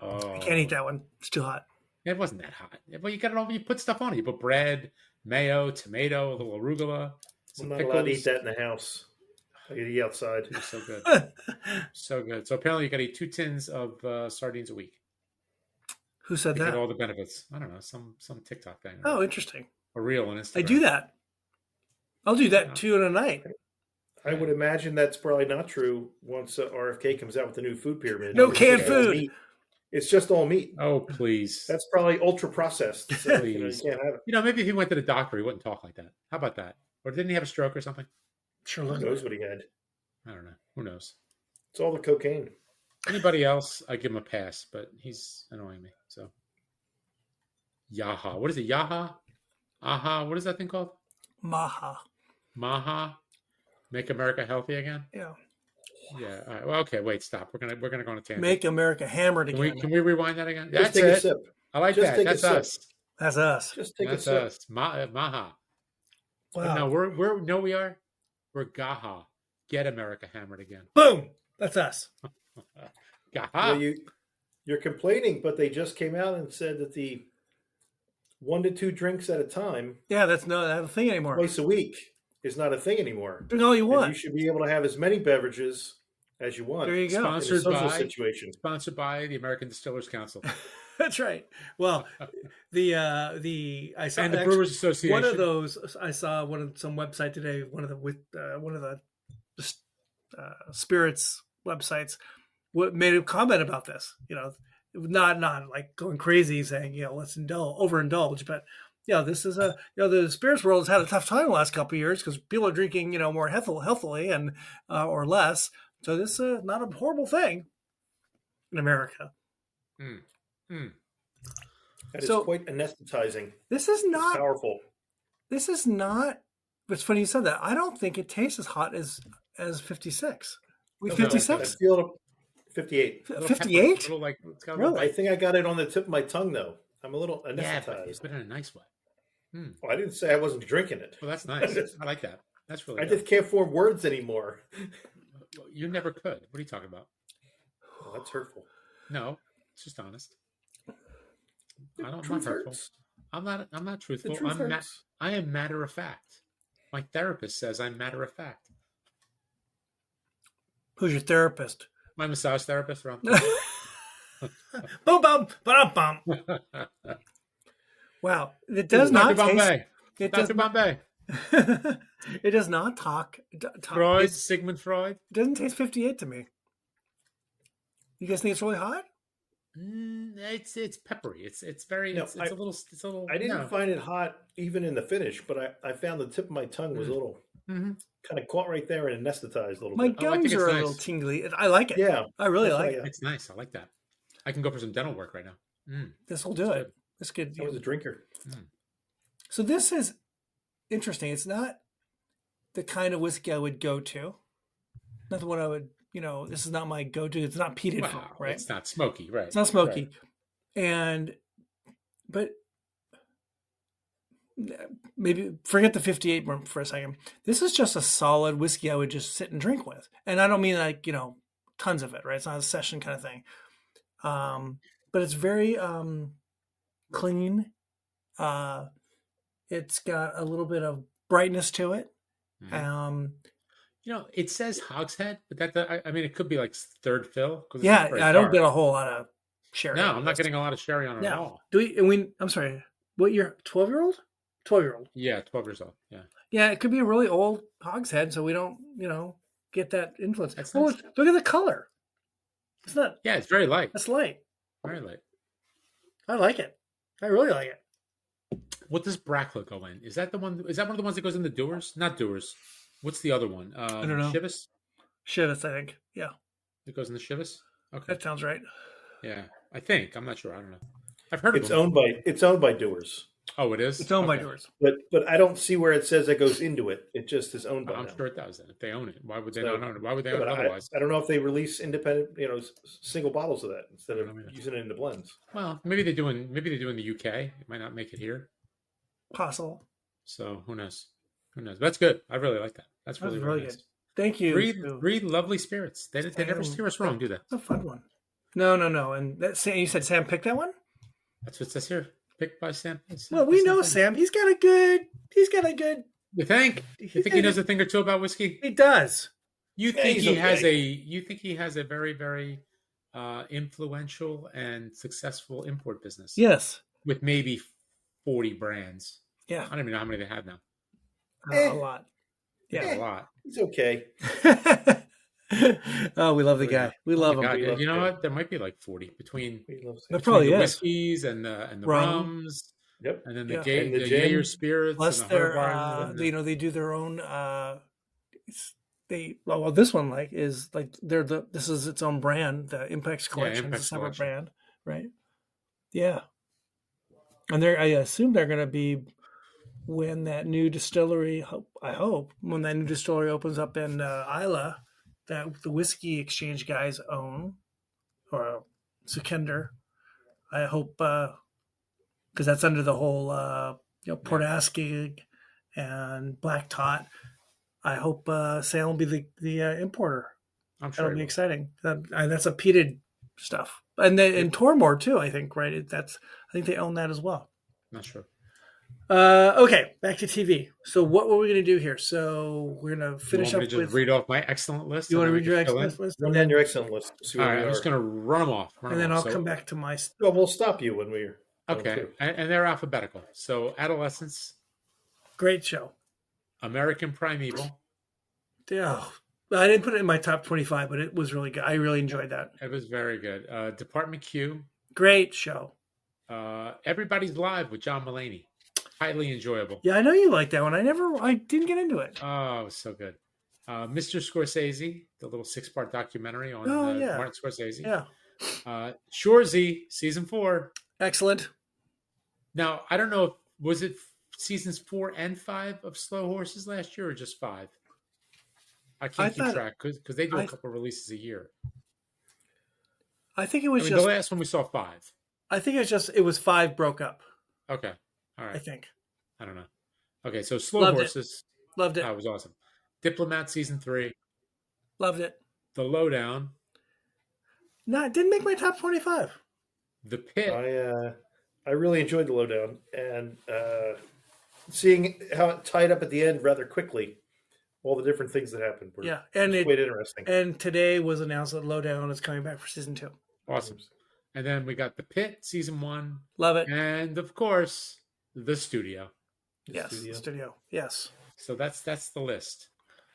Oh, I can't eat that one. It's too hot. It wasn't that hot. Well, you got it all. You put stuff on it. You put bread, mayo, tomato, a little arugula, I'm some not pickles. allowed to eat that in the house. I eat outside. It's so good, so good. So apparently, you got to eat 2 tins of sardines a week Who said to get that? all the benefits. I don't know, some TikTok thing. Oh, interesting. A reel on Instagram. I do that. I'll do that 2 in a night. I would imagine that's probably not true once RFK comes out with the new food pyramid. No It's canned just all food. meat. It's just all meat. Oh, please. That's probably ultra processed. So, you Please. can't have it. Maybe if he went to the doctor, he wouldn't talk like that. How about that? Or didn't he have a stroke or something? Sure Who looks knows what he had? I don't know. Who knows? It's all the cocaine. Anybody else, I give him a pass, but he's annoying me. So, Yaha. What is it? Yaha? Aha. What is that thing called? Maha. Maha. Make America Healthy Again? Yeah. Yeah. All right. Well, okay. Wait. Stop. We're gonna go on a tangent. Make America hammered Can again. we rewind that again? Just That's take a it. sip. I like Just that. take a That's sip. us. That's us. Just take That's a sip. us. Maha. Wow. No, we are. We're Gaha. Get America hammered again. Boom. That's us. Gaha. Well, you're complaining, but they just came out and said that the 1 to 2 drinks at a time, Yeah, that's not a thing anymore. twice a week, is not a thing anymore. Drink all you And want. you should be able to have as many beverages as you want. There you go. In a Sponsored social by- situation. Sponsored by the American Distillers Council That's right. Well, I saw and the actually, Brewers Association. one of those. I saw some website today. One of the spirits websites made a comment about this. Not like going crazy saying let's overindulge, but this is the spirits world has had a tough time the last couple of years because people are drinking more healthily and or less. So this is not a horrible thing in America. That is So- quite anesthetizing. This is It's not. powerful. This is not. It's funny you said that. I don't think it tastes as hot as 56. We Okay, 56. I feel it. 58. 58? Little like it's got a Really? little, I think I got it on the tip of my tongue, though. I'm a little yeah, anesthetized. but in a nice way. Well, I didn't say I wasn't drinking it. Well, that's nice. I like that. That's really I good. just can't form words anymore. You never could. What are you talking about? Oh, that's hurtful. No, it's just honest. I'm not Truth hurtful. hurts. I'm not The truthful. truth I hurts. am matter of fact. My therapist says I'm matter of fact. Who's your therapist? My massage therapist, Rob. Boom, boom, ba bum. Wow, it does not Dr. taste. Bombay. It Dr. does. Bombay. It does not talk. Freud, It Sigmund Freud. doesn't taste 58 to me. You guys think it's really hot? It's peppery. It's very. No, it's a little. It's a little. I didn't no. find it hot even in the finish, but I found the tip of my tongue was a little kind of caught right there and anesthetized a little My bit. Oh, I think gums it's are a nice. little tingly. I like it. Yeah. I really That's like what I it. got. It's nice. I like that. I can go for some dental work right now. This will do it. This could. I was a drinker. So this is interesting. It's not the kind of whiskey I would go to. Not the one I would. This is not my go-to. It's not peated Wow, for, right? it's not smoky, right? It's not smoky. But maybe forget the 58 for a second. This is just a solid whiskey I would just sit and drink with. And I don't mean like, tons of it, right? It's not a session kind of thing. But it's very clean. Uh, it's got a little bit of brightness to it. Mhm. Um, It says hogshead, but I mean, it could be like third fill because it's not yeah, very I don't dark. get a whole lot of sherry No, out I'm of not this. getting a lot of sherry on it at No, all. do we? And we. I'm sorry. What year? 12-year-old? 12-year-old. Yeah, 12 years old. Yeah, Yeah, it could be a really old hogshead, so we don't, get that influence. that's Oh, nice. look at the color. It's not. Yeah, it's very light. That's light. Very light. I like it. I really like it. What does Brackla go in? Is that the one? Is that one of the ones that goes in the doers? Not doers. What's the other one? I don't know. Chivas. Shivas, I think. Yeah, It goes in the Chivas. Okay. that sounds right. Yeah, I think. I'm not sure. I don't know. I've heard of It's them. owned by Doers, Oh, it is. It's owned by Okay. Doors. but I don't see where it says it goes into it. It just is owned by I'm them. sure it does. Then. If they own it, why would they So- not own it? Why would they Yeah, own it but otherwise? I don't know if they release independent, single bottles of that instead I of don't know either. using it in the blends. Well, maybe they do in the UK. It might not make it here. Possible. So who knows? Who knows? But that's good. I really like that. That's That's really really nice. good. Thank you. Three lovely spirits. They never Sam. steer us wrong, do they? It's a fun one. No. And you said Sam picked that one? That's what it says here. Picked by Sam. Well, we know Sam. He's got a good. You think? You think he knows a thing or two about whiskey? He does. You Yeah, think he's he has okay. You think he has a very, very influential and successful import business? Yes. With maybe 40 brands. Yeah. I don't even know how many they have now. A lot. A lot. It's okay. Oh, we love the guy. We love him. God, We love you know him. what? There might be like 40 between We love There Sam. probably the is. whiskeys and the Rum. rums, Yep. and then Yeah. And the the gin. Jaeger spirits, Plus, and the they're Herbarn, and the- they do their own. This one is like this is its own brand. The Impex collection is Impex a separate collection. brand, right? Yeah, and I assume they're going to be when that new distillery. I hope when that new distillery opens up in Isla, that the whiskey exchange guys own, or Sukender. I hope because that's under the whole Port Asking and Black Tot. I hope Sam will be the importer. I'm sure. That'll be exciting. That's a peated stuff, and Tormore too. I think right. I think they own that as well. Not sure. Okay, back to TV. So what were we going to do here? So we're going to finish You up want me to just with. read off my excellent list? You want to and read then your we can fill in? excellent list, Run and down then, your excellent list. See All where right, we I'm are. just going to run them off. and then I'll come back to my. Well, we'll stop you when we're done, Okay, too. and they're alphabetical. So, Adolescence, Great show. American Primeval. Oh, I didn't put it in my top 25, but it was really good. I really enjoyed that. It was very good. Department Q. Great show. Everybody's Live with John Mulaney. Highly enjoyable. Yeah, I know you like that one. I didn't get into it. Oh, it was so good. Mr. Scorsese, the little 6-part documentary on yeah. Martin Scorsese. Yeah, Shoresy, season 4. excellent. Now, I don't know, was it seasons 4 and 5 of Slow Horses last year or just 5? I can't keep track because they do a couple releases a year. I think it was the last one we saw 5. I think it was 5 broke up. Okay. All right. I think. I don't know. Okay, so Slow Loved it. Horses. Loved it. That was awesome. Diplomat season 3. Loved it. The Lowdown. No, it didn't make my top 25. The Pit. I really enjoyed the Lowdown and seeing how it tied up at the end rather quickly. All the different things that happened were and quite interesting. And today was announced that Lowdown is coming back for season 2. Awesome. And then we got The Pit season 1. Love it. And of course, The Studio. The studio. Yes. So that's the list.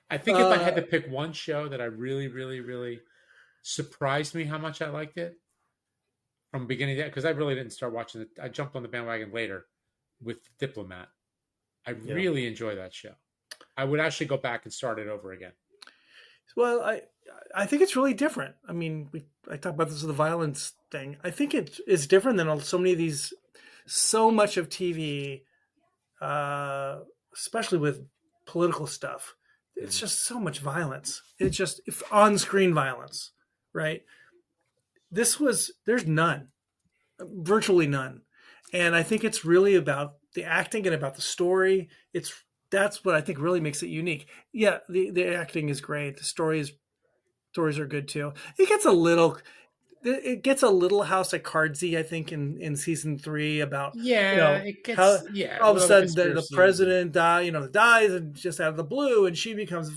I think if I had to pick one show that I really, really, really surprised me how much I liked it from beginning to end, because I really didn't start watching it. I jumped on the bandwagon later with Diplomat. I really enjoy that show. I would actually go back and start it over again. Well, I think it's really different. I mean, I talked about this with the violence thing. I think it is different than so many of these, so much of TV, especially with political stuff. It's just so much violence. It's just on-screen violence, right? There's none, virtually none. And I think it's really about the acting and about the story. That's what I think really makes it unique. Yeah, the acting is great. The stories are good too. It gets a little it gets a little House of Cardsy, I think, in season 3 about It how gets a all of a little sudden the conspiracy. president dies and just out of the blue, and she becomes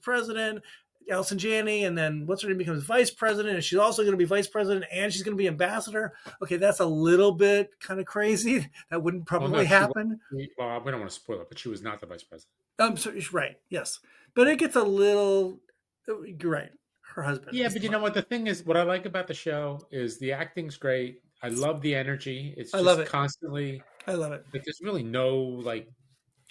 president, Elson Janney, and then what's her name becomes vice president, and she's also going to be vice president, and she's going to be ambassador. Okay, that's a little bit kind of crazy. That wouldn't probably happen. Well, we don't want to spoil it, but she was not the vice president. So, right, yes, but it gets a little. You're right. Her husband. Yeah, but you know what? The thing is, what I like about the show is the acting's great. I love the energy. It's just love it. constantly. I love it. Like, there's really no like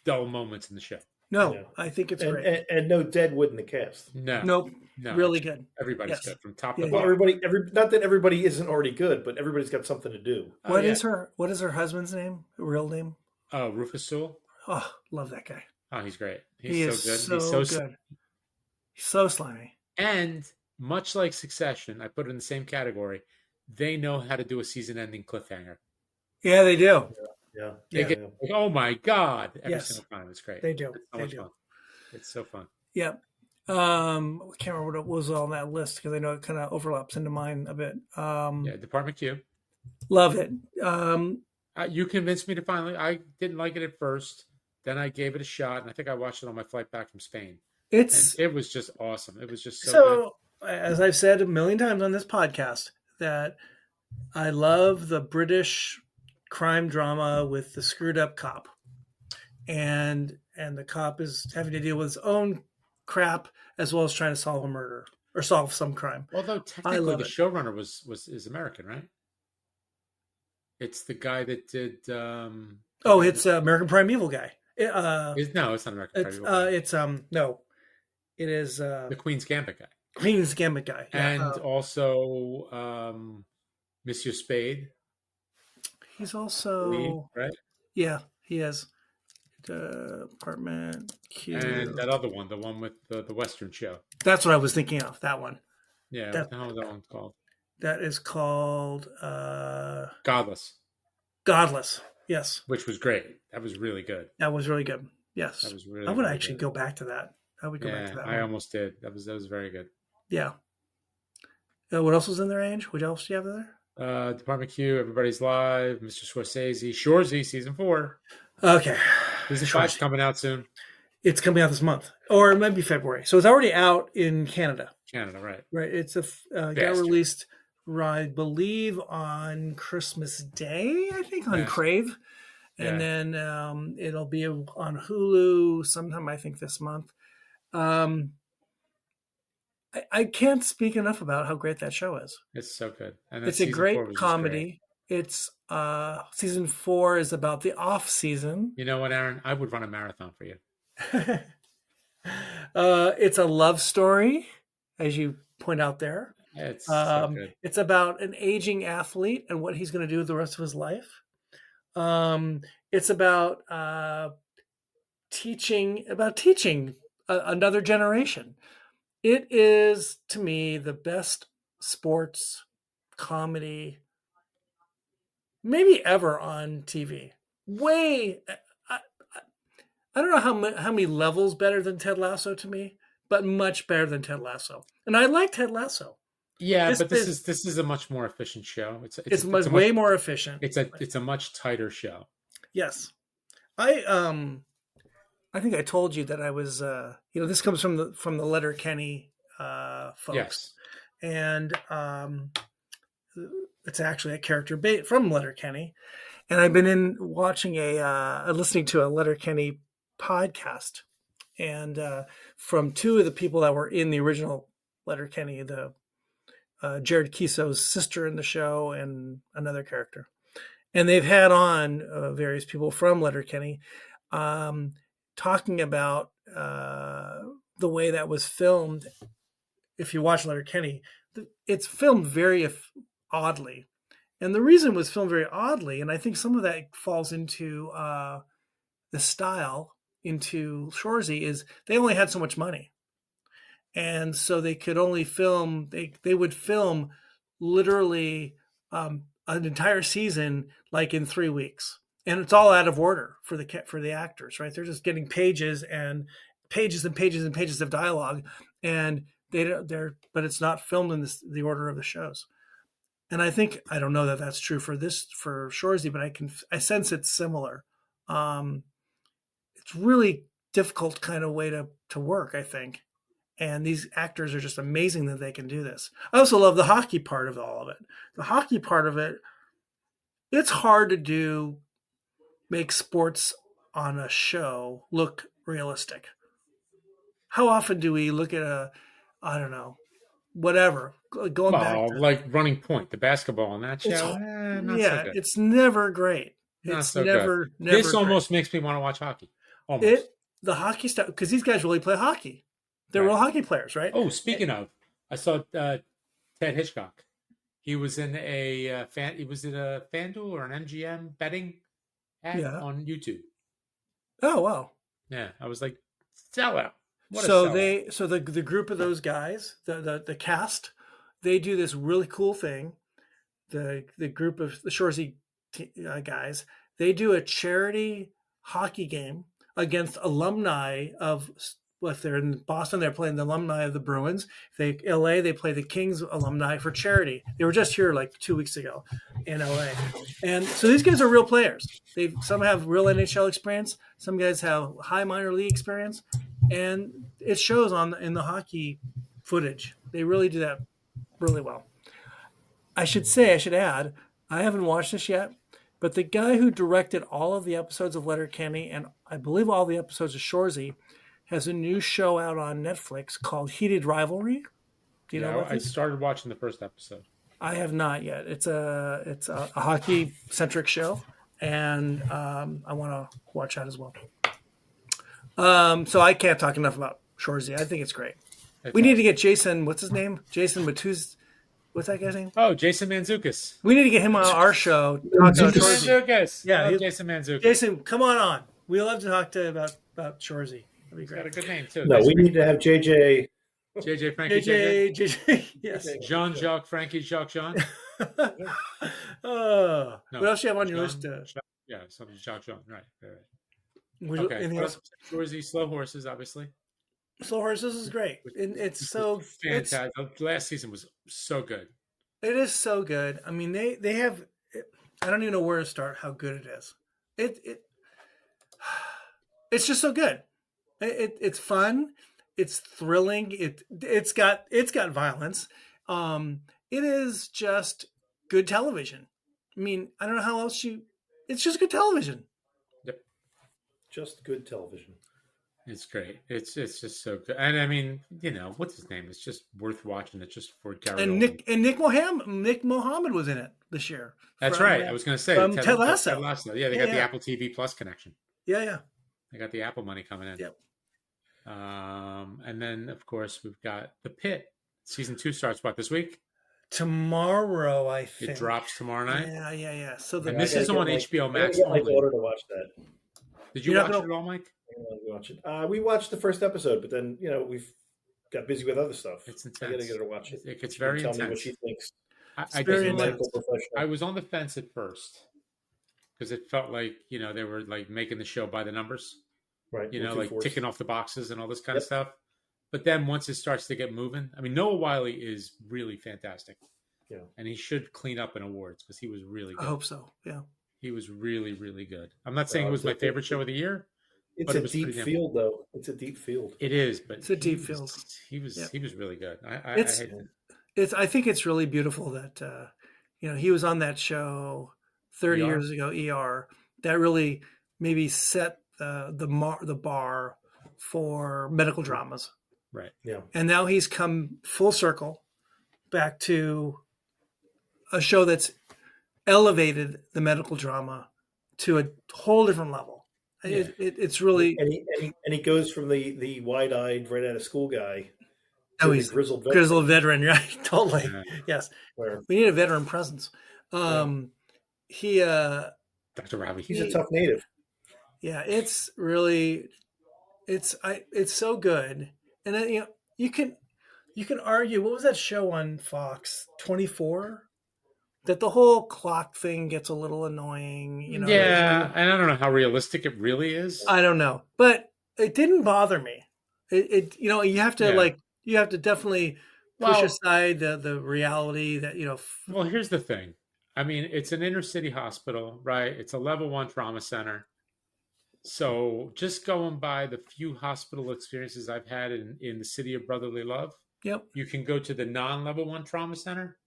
dull moments in the show. No, Yeah. I think it's great. And no dead wood in the cast. Nope. Really good. Everybody's good from top to Well, bottom. not that everybody isn't already good, but everybody's got something to do. What is her husband's name? Real name? Rufus Sewell. Oh, love that guy. Oh, he's great. He is so good. He's so slimy. And much like Succession, I put it in the same category. They know how to do a season-ending cliffhanger. Yeah, they do. Yeah. They get like, oh my god, every single time. It's great. They do. It's so much fun. It's so fun. Yeah. I can't remember what was on that list because I know it kind of overlaps into mine a bit. Department Q. Love it. You convinced me to finally. I didn't like it at first. Then I gave it a shot, and I think I watched it on my flight back from Spain. And it was just awesome. It was just so good. As I've said a million times on this podcast, that I love the British crime drama with the screwed up cop, and the cop is having to deal with his own crap as well as trying to solve a murder or solve some crime. Although technically the showrunner is American, right? It's the guy that did. It's American Primeval guy. No, it's not American Primeval guy. No, it is the Queen's Gambit guy. Queen's Gambit guy, and also Monsieur Spade. He's also Lee, right. Yeah, he is. Department Q. And that other one, the one with the Western show. That's what I was thinking of. That one. Yeah. What the hell is that one called? That is called Godless. Godless. Yes. Which was great. That was really good. That was really good. Yes. That was really. I would actually go back to that. I would go back to that. I almost did. That was very good. Yeah. What else was in there, Ange? What else do you have in there? Department Q, Everybody's Live, Mr. Scorsese, Shoresy, season 4. Okay. Season 5's coming out soon. It's coming out this month, or it might be February. So it's already out in Canada. Right. Right. It's got released, I believe, on Christmas Day. I think on Crave, and then it'll be on Hulu sometime. I think this month. I can't speak enough about how great that show is. It's so good. And it's a great comedy. It's season 4 is about the off season. You know what, Aaron? I would run a marathon for you. It's a love story, as you point out there. It's so good. It's about an aging athlete and what he's going to do the rest of his life. It's about teaching another generation. It is, to me, the best sports comedy maybe ever on TV. I don't know how many levels better than Ted Lasso to me, but much better than Ted Lasso. And I like Ted Lasso. Yeah, but this is a much more efficient show. It's way more efficient. It's a much tighter show. Yes, I think I told you that I was. This comes from the Letterkenny folks, yes, and it's actually a character from Letterkenny, and I've been listening to a Letterkenny podcast, and from 2 of the people that were in the original Letterkenny, the Jared Kiso's sister in the show, and another character, and they've had on various people from Letterkenny, talking about the way that was filmed. If you watch Letterkenny, it's filmed very oddly. And the reason it was filmed very oddly, and I think some of that falls into the style, into Shoresy, is they only had so much money. And so they could only film, they would film literally an entire season like in 3 weeks. And it's all out of order for the actors, right? They're just getting pages and pages and pages and pages of dialogue. And but it's not filmed in the order of the shows. And I don't know that that's true for Shoresy, but I sense it's similar. It's really difficult kind of way to work, I think. And these actors are just amazing that they can do this. I also love the hockey part of all of it. The hockey part of it, it's hard to make sports on a show look realistic. How often do we look at I don't know, whatever, going back to, like Running Point, the basketball on that show? Not so good. It's never great. Not it's so never good. This great. almost makes me want to watch hockey. Almost. The hockey stuff, because these guys really play hockey. They're real hockey players, right? Oh, speaking of, I saw Ted Hitchcock. He was in a FanDuel or an MGM betting ad on YouTube. Oh wow! Yeah, I was like, sellout. So the group of those guys, the cast, they do this really cool thing. The group of the Shoresy guys, they do a charity hockey game against alumni of. Well, if they're in Boston, they're playing the alumni of the Bruins. If LA, they play the Kings alumni for charity. They were just here like 2 weeks ago in LA. And so these guys are real players. Some have real NHL experience. Some guys have high minor league experience. And it shows in the hockey footage. They really do that really well. I should add, I haven't watched this yet, but the guy who directed all of the episodes of Letterkenny and I believe all the episodes of Shoresy has a new show out on Netflix called Heated Rivalry. Do you know about this? I started watching the first episode. I have not yet. It's a hockey centric show, and I want to watch that as well. So I can't talk enough about Shoresy. I think it's great. We need to get Jason. What's his name? Jason Matuz. What's that guy's name? Oh, Jason Mantzoukas. We need to get him on our show. Mantzoukas. Yeah, Jason Mantzoukas. Jason, come on. We love to talk to about Shoresy. He's got a good name too. No, we need to have JJ. Frankie, JJ, yes. Jean-Jacques, Frankie, Jacques-Jean. What else do you have on your list? Something Jacques-Jean. Right. Okay. Anything else? Shoresy, Slow Horses, obviously. Slow Horses is great. It's so fantastic. Last season was so good. It is so good. I mean, they have. I don't even know where to start. How good it is. It's just so good. It's fun. It's thrilling. It's got violence. It is just good television. I mean, I don't know how else it's just good television. Yep. Just good television. It's great. It's just so good. And I mean, what's his name? It's just worth watching it just for Gary. And Nick Mohammed was in it this year. That's right. I was going to say from Ted Lasso. Yeah, they got the Apple TV Plus connection. Yeah. They got the Apple money coming in. Yep. And then, of course, we've got The Pit. Season 2 starts, this week? Tomorrow, I think. It drops tomorrow night? Yeah. So this is on HBO Max. I get my daughter to watch that. Did you watch it at all, Mike? We watch it. We watched the first episode, but then, we've got busy with other stuff. It's intense. I got to get her to watch it. It gets very intense. Tell me what she thinks. I was on the fence at first because it felt like, they were like making the show by the numbers. Right. Like ticking off the boxes and all this kind of stuff. But then once it starts to get moving, I mean, Noah Wyle is really fantastic. Yeah. And he should clean up in awards because he was really good. I hope so. Yeah. He was really, really good. I'm not saying it was my favorite show of the year. It's a deep field, though. It's a deep field. It is, but it's a deep field. He was really good. I think it's really beautiful that he was on that show 30 years ago, ER, that really maybe set the bar for medical dramas. Right. Yeah. And now he's come full circle back to a show that's elevated the medical drama to a whole different level. Yeah. It's really and he goes from the wide-eyed right out of school guy. He's grizzled veteran, right? Totally. Yeah. Yes. We need a veteran presence. Dr. Robbie. He's a tough native. Yeah, it's really, it's so good, and then you can argue, what was that show on Fox 24, that the whole clock thing gets a little annoying, Yeah, and I don't know how realistic it really is. I don't know, but it didn't bother me. You have to You have to definitely push aside the reality that, well, here's the thing. I mean, it's an inner city hospital, right? It's a level 1 trauma center. So just going by the few hospital experiences I've had in the city of brotherly love, yep. you can go to the non-level 1 trauma center,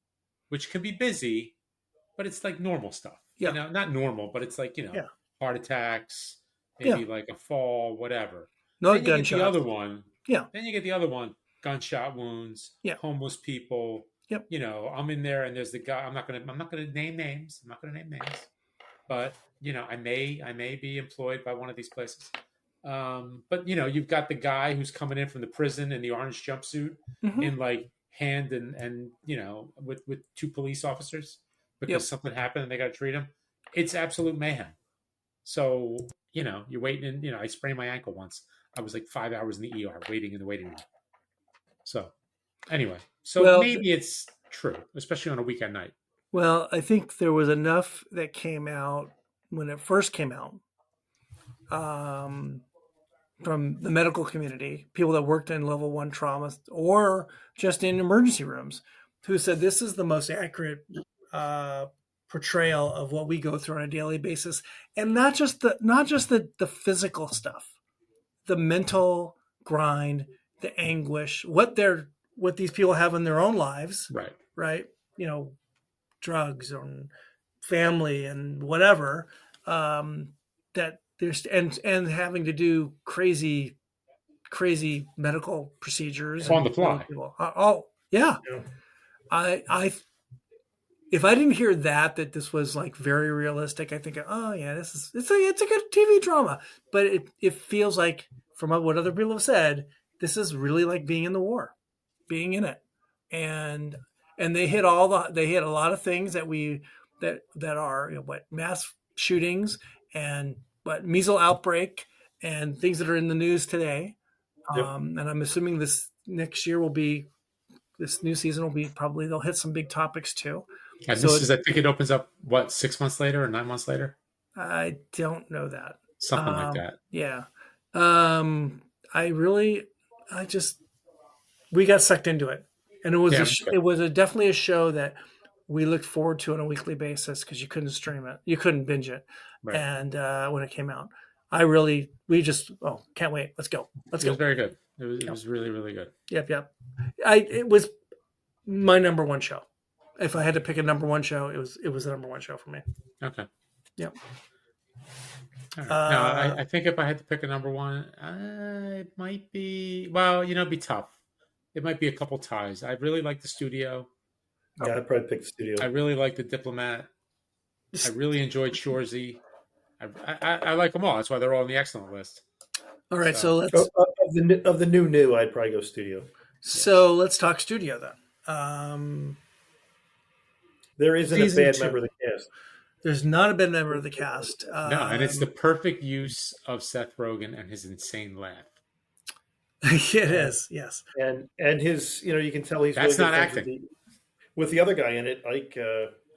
which can be busy, but it's like normal stuff. Yeah. Not normal, but it's like, Yeah. heart attacks, maybe Yeah. like a fall, whatever. No Then you get the gunshots. other one. Yeah. Then you get the other one, gunshot wounds, Yeah. homeless people. Yep. I'm in there and there's the guy. I'm not gonna name names. But I may be employed by one of these places. But you've got the guy who's coming in from the prison in the orange jumpsuit in like hand and with 2 police officers because something happened and they got to treat him. It's absolute mayhem. So you're waiting and I sprained my ankle once. I was like 5 hours in the ER waiting in the waiting room. So anyway, maybe it's true, especially on a weekend night. Well, I think there was enough that came out when it first came out from the medical community, people that worked in level 1 trauma or just in emergency rooms, who said this is the most accurate portrayal of what we go through on a daily basis, and not just the physical stuff, the mental grind, the anguish, what these people have in their own lives, right? Drugs and family and whatever, that there's and having to do crazy medical procedures on the fly. Yeah. I if I didn't hear that this was like very realistic, I think, oh yeah, it's a good TV drama. But it feels like, from what other people have said, this is really like being in the war, being in it, and they hit a lot of things that are mass shootings and measles outbreak and things that are in the news today. And I'm assuming this new season will be probably, they'll hit some big topics too. And I think it opens up 6 months later or 9 months later. I don't know that. Something like that. Yeah. We got sucked into it. And it was definitely a show that we looked forward to on a weekly basis because you couldn't stream it, you couldn't binge it, right. And when it came out, can't wait. Let's go. It was very good. It was really, really good. Yep. It was my number 1 show. If I had to pick a number 1 show, it was the number 1 show for me. Okay. Yep. Right. Now, I think if I had to pick a number 1, it might be it'd be tough. It might be a couple ties. I really like The Studio. Yeah, I'd probably pick The Studio. I really like The Diplomat. I really enjoyed Shoresy. I like them all. That's why they're all on the excellent list. All right, so let's of the new, I'd probably go Studio. So let's talk Studio then. There isn't a bad member of the cast. There's not a bad member of the cast. No, and it's the perfect use of Seth Rogen and his insane laugh. It is, yes. And his, you can tell he's that's really not acting with the other guy in it, like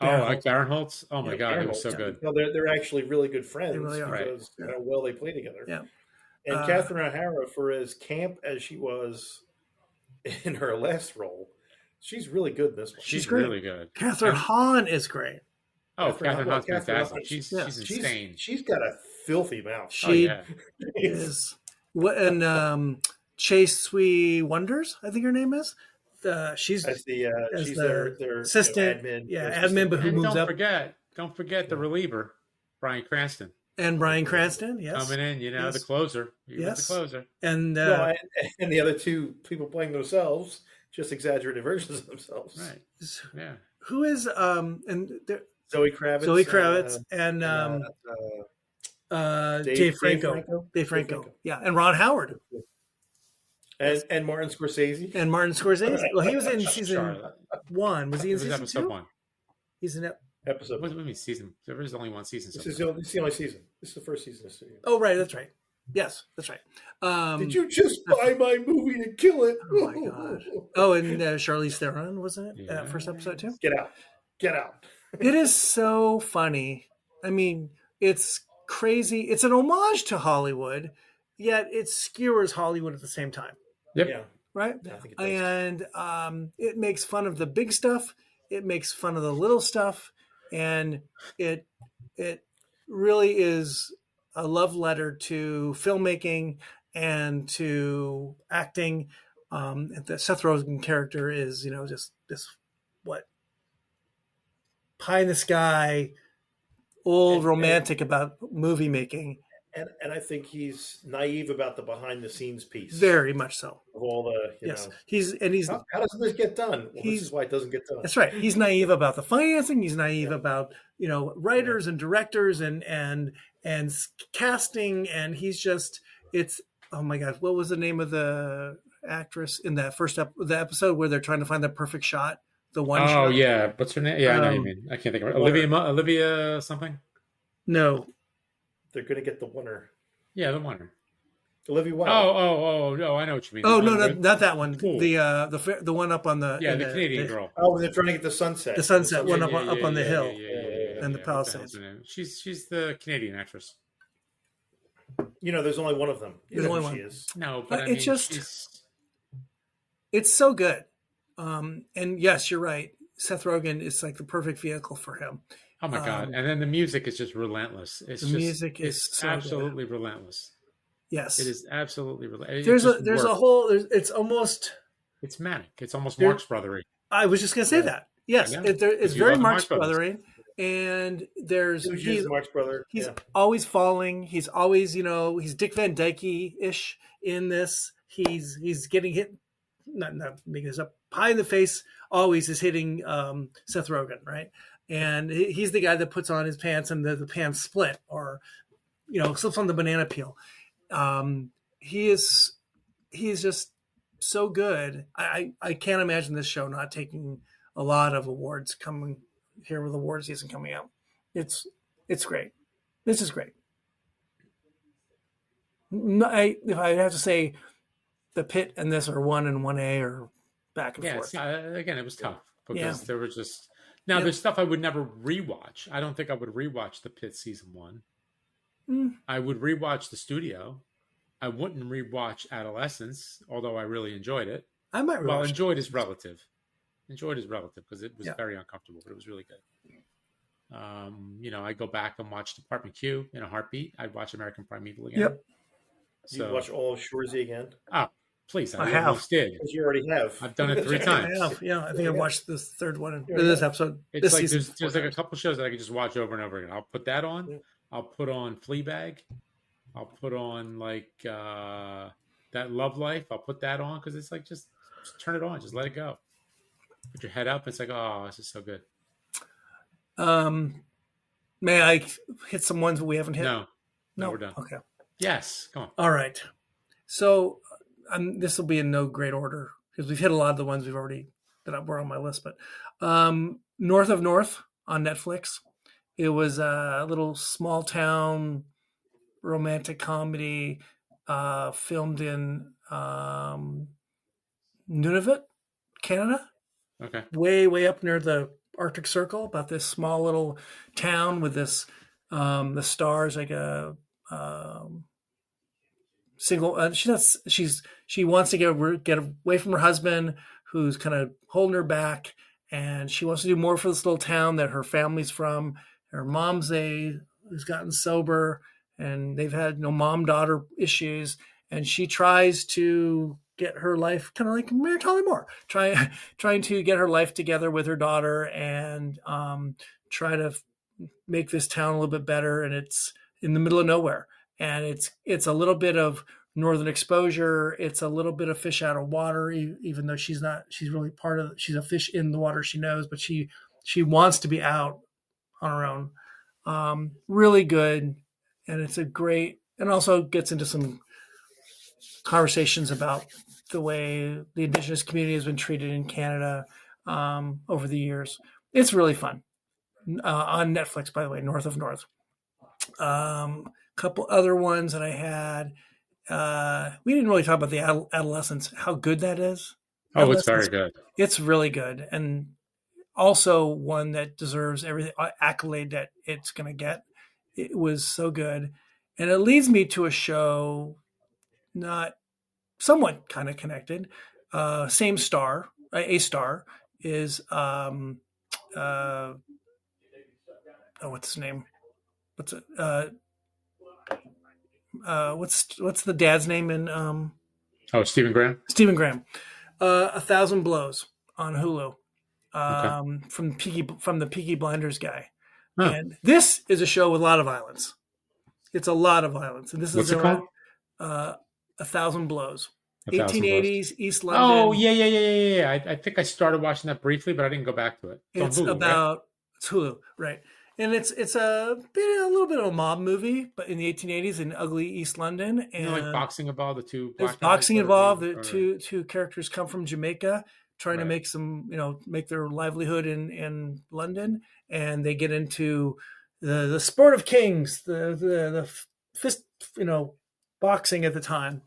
like Barinholtz. Oh my God, it was so good. No, they're actually really good friends. They really are. Because how well they play together. Yeah. And Catherine O'Hara, for as camp as she was in her last role, she's really good in this one. She's really good. Catherine Hahn is great. Oh, Catherine Hahn's fantastic. She's insane. She's got a filthy mouth. She is. And Chase Sui Wonders, I think her name is. She's their assistant, admin. Admin, but who moves up. Don't forget the reliever, Bryan Cranston. And Bryan Cranston, yes, coming in, the closer. The closer, and and the other 2 people playing themselves, just exaggerated versions of themselves. Right. Yeah. Who is Zoe Kravitz, and Dave Franco. Yeah, and Ron Howard. And Martin Scorsese. Well, he was in season 1. Was he in season 2? 1. He's in episode. What do you mean season? There is only 1 season. This is the only season. This is the first season of Studio. Oh, right. That's right. Yes, that's right. Did you just buy my movie and kill it? Oh my God. Oh, and Charlize Theron, wasn't it? First episode too. Get out. It is so funny. I mean, it's crazy. It's an homage to Hollywood, yet it skewers Hollywood at the same time. Yep. Yeah. right? I think it does. And it makes fun of the big stuff. It makes fun of the little stuff, and it really is a love letter to filmmaking and to acting. The Seth Rogen character is, just this what pie in the sky, old And romantic about movie making. and I think he's naive about the behind the scenes piece Very much so. of all the Yes, know. he's How doesn't this get done? Well, this is why it doesn't get done. That's right. He's naive about the financing. He's naive about writers and directors and casting. And he's just oh my god, what was the name of the actress in that the episode where they're trying to find the perfect shot? The one. Oh shot? yeah, what's her name? Yeah, I know what you mean. I can't think of it. Olivia something. No, They're going to get the winner. Yeah, the winner. Olivia Wilde. Oh, no, I know what you mean. Oh no, not that one. Cool. The one up on the the Canadian girl. Oh, they're trying to get the sunset. The sunset one up on the hill and the Palisades. She's the Canadian actress. There's only one of them. There's only She one. is. No, but it's so good. And yes, you're right. Seth Rogen is like the perfect vehicle for him. Oh my god! And then the music is just relentless. Music is so absolutely relentless. Yes, it is absolutely relentless. There's a whole. It's almost. It's manic. It's almost Marx Brothery. I was just gonna say that. Yes, it's very Marx Brothery, and he's Marx Brother. He's always falling. He's always he's Dick Van Dyke-ish in this. He's getting hit. Not making this up. Pie in the face always is hitting Seth Rogen, right? And he's the guy that puts on his pants and the pants split or slips on the banana peel. He is just so good. I can't imagine this show not taking a lot of awards coming here with award season coming out. It's great. This is great. If I have to say, The Pit and this are 1 and 1A or back and forth. Again, it was tough because there was just there's stuff I would never rewatch. I don't think I would rewatch The Pit season 1. I would rewatch The Studio. I wouldn't rewatch Adolescence, although I really enjoyed it. I might rewatch. Well, enjoyed is relative. Enjoyed is relative because it was very uncomfortable, but it was really good. I go back and watch Department Q in a heartbeat. I'd watch American Primeval again. Yep. You watch all of Shoresy again? Oh, please! I have. Because you already have. I've done it 3 times. I have. Yeah, I think I watched this third one in this episode. It's this like season. There's like a couple shows that I can just watch over and over again. I'll put that on. Yeah. I'll put on Fleabag. I'll put on that Love Life. I'll put that on because it's like just turn it on, just let it go. Put your head up. It's like, oh, this is so good. May I hit some ones we haven't hit? No, we're done. Okay. Yes, come on. All right. So this will be in no great order because we've hit a lot of the ones we've already that were on my list. But North of North on Netflix. It was a little small town romantic comedy filmed in Nunavut, Canada. Okay. Way up near the Arctic Circle, about this small little town with this the stars like a single. She wants to get away from her husband, who's kind of holding her back, and she wants to do more for this little town that her family's from. Her mom's who's gotten sober, and they've had mom-daughter issues, and she tries to get her life kind of like Mary Tyler Moore, trying to get her life together with her daughter and try to make this town a little bit better. And it's in the middle of nowhere, and it's a little bit of northern exposure. It's a little bit of fish out of water, even though she's really she's a fish in the water, she knows, but she wants to be out on her own. Really good. And it's a great, and also gets into some conversations about the way the Indigenous community has been treated in Canada over the years. It's really fun. On Netflix, by the way, North of North. Couple other ones that I had. We didn't really talk about the Adolescence, how good that is. Oh, it's very good. It's really good. And also one that deserves every accolade that it's going to get. It was so good. And it leads me to a show not somewhat kind of connected, Same star, a star is what's his name? What's it? What's the dad's name in Oh, Stephen Graham. Stephen Graham? 1,000 Blows on Hulu, Okay. from the Peaky Blinders guy. Huh. And this is a show with a lot of violence. It's a lot of violence, and this What's is it called? 1,000 Blows. 1,000 Blows. 1880s East London. Oh, yeah. I think I started watching that briefly, but I didn't go back to it. It's on Hulu, about it's Hulu, right? And it's a little bit of a mob movie, but in the 1880s in ugly East London. And you know, like boxing involved, the two there's black boxing guys, involved. The two characters come from Jamaica, trying to Right. make their livelihood in London, and they get into the sport of kings, the fist, boxing at the time.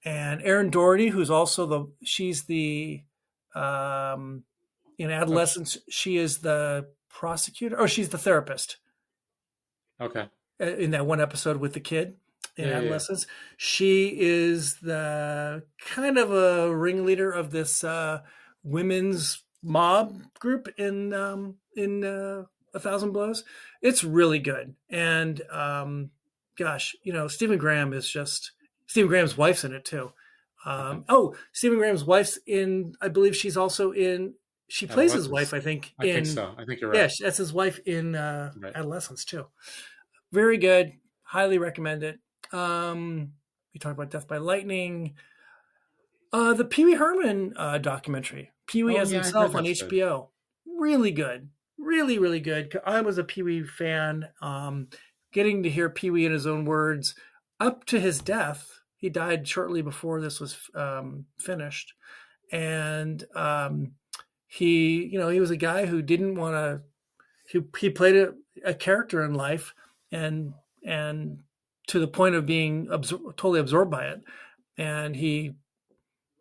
And Erin Doherty, who's also she's the in adolescence, she is the prosecutor, or she's the therapist Okay. in that one episode with the kid in Yeah. adolescence. She is the kind of a ringleader of this women's mob group in 1,000 Blows. It's really good. And gosh, Stephen Graham's wife's in it too. Stephen Graham's wife's in, I believe she's also in, she plays his wife, I think. I think so. I think you're right. Yeah, that's his wife in Adolescence too. Very good. Highly recommend it. We talked about Death by Lightning. The Pee Wee Herman documentary. Pee Wee as himself on HBO. Good. Really good. Really, really good. I was a Pee Wee fan. Getting to hear Pee Wee in his own words up to his death. He died shortly before this was finished. And he was a guy who didn't want to, he played a character in life and to the point of being totally absorbed by it. And he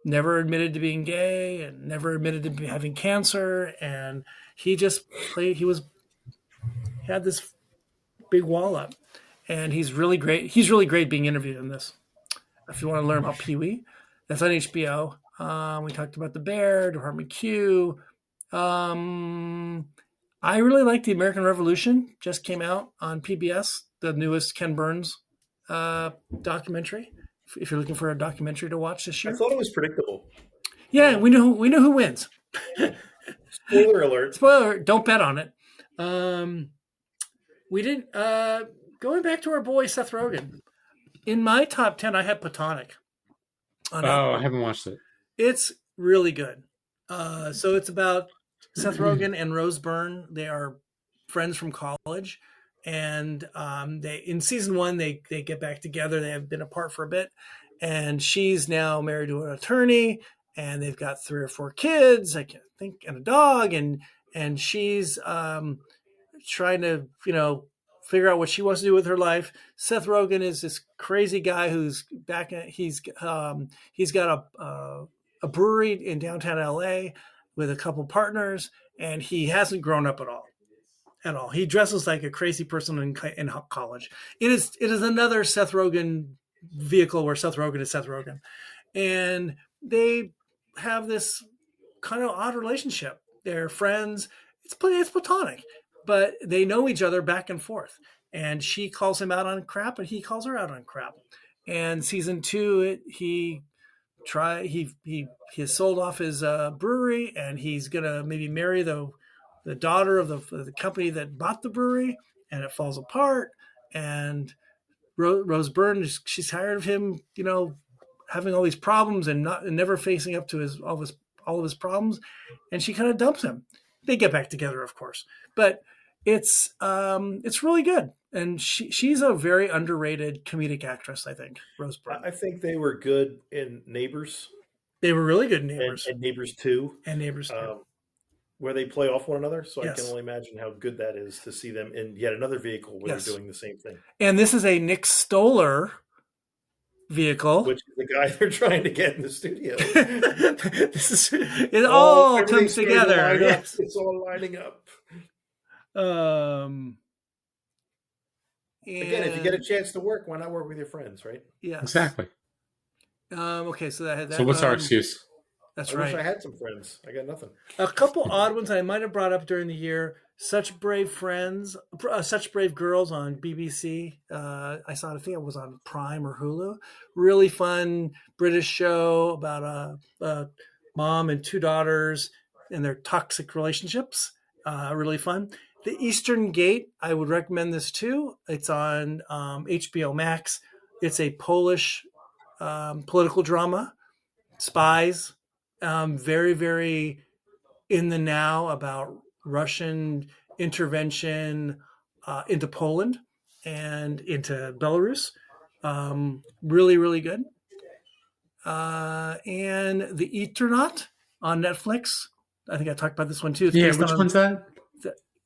never admitted to being gay and never admitted to having cancer. And he just played, he had this big wall up, and he's really great. He's really great being interviewed in this. If you want to learn about Pee Wee, that's on HBO. We talked about The Bear, Department Q. I really like The American Revolution. Just came out on PBS, the newest Ken Burns documentary. If you're looking for a documentary to watch this year, I thought it was predictable. Yeah, we know who wins. Spoiler alert! Spoiler alert! Don't bet on it. We didn't. Going back to our boy Seth Rogen. In my top 10, I had Platonic. I haven't watched it. It's really good. So it's about Seth Rogen and Rose Byrne. They are friends from college, and they in season 1 they get back together. They have been apart for a bit, and she's now married to an attorney, and they've got 3 or 4 kids, I think, and a dog, and she's trying to figure out what she wants to do with her life. Seth Rogen is this crazy guy who's back. He's got a brewery in downtown LA with a couple partners, and he hasn't grown up at all. He dresses like a crazy person in college. It is another Seth Rogen vehicle where Seth Rogen is Seth Rogen, and they have this kind of odd relationship. They're friends. It's platonic, but they know each other back and forth. And she calls him out on crap, and he calls her out on crap. And season 2, he has sold off his brewery, and he's gonna maybe marry the daughter of the company that bought the brewery, and it falls apart. And Rose Byrne, she's tired of him, having all these problems and never facing up to all of his problems, and she kind of dumps him. They get back together, of course, but it's really good, and she's a very underrated comedic actress, I think. Rose Byrne. I think they were good in Neighbors. They were really good in Neighbors, and Neighbors 2, and Neighbors 2. Where they play off one another. So Yes. I can only imagine how good that is to see them in yet another vehicle where they're doing the same thing. And this is a Nick Stoller vehicle, which is the guy they're trying to get in the studio. It all comes together. Yes. It's all lining up. Again, if you get a chance to work, why not work with your friends, right? Yeah, exactly. Okay, so that. So what's our excuse? That's I right. wish I had some friends. I got nothing. A couple odd ones I might have brought up during the year. Such Brave Girls on BBC. I saw it, I think it was on Prime or Hulu. Really fun British show about a mom and two daughters and their toxic relationships. Really fun. The Eastern Gate, I would recommend this too. It's on HBO Max. It's a Polish political drama, spies, very, very in the now about Russian intervention into Poland and into Belarus. Really, really good. And The Eternaut on Netflix. I think I talked about this one too. It's Yeah, based which on one's that?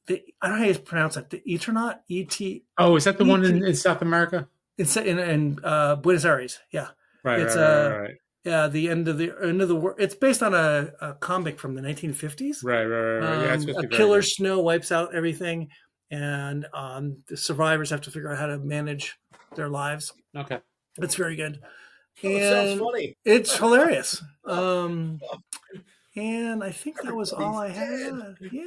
I don't know how you pronounce it. The Eternaut, E-T. Oh, is that the one E-T. in South America? It's in Buenos Aires. Yeah. Right, It's right. yeah, the end of the world. It's based on a comic from the 1950s. Right. Yeah, it's supposed to A be very killer good. snow wipes out everything, and the survivors have to figure out how to manage their lives. Okay. It's very good, Oh, it sounds and funny. it's hilarious. And I think that was all I Everybody's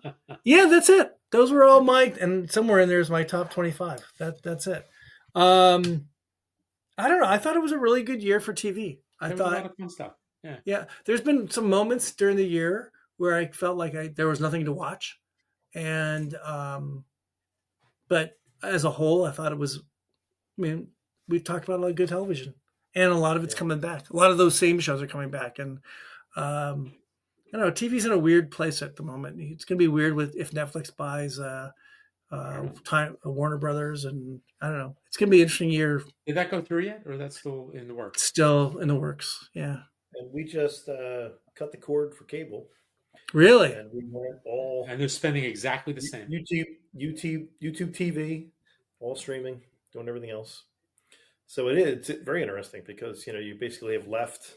had. Yeah, that's it. Those were all and somewhere in there is my top 25. That's it. I don't know. I thought it was a really good year for TV. There was a lot of fun stuff. Yeah. Yeah, there's been some moments during the year where I felt like there was nothing to watch, and but as a whole, I thought it was. I mean, we've talked about a lot of good television, and a lot of it's coming back. A lot of those same shows are coming back, and I don't know. TV's in a weird place at the moment. It's going to be weird if Netflix buys Warner Brothers, and I don't know. It's going to be an interesting year. Did that go through yet, or that's still in the works? Still in the works. Yeah. And we just cut the cord for cable. Really? And we went all. And they're spending exactly the same. YouTube TV, all streaming, doing everything else. So it's very interesting because you basically have left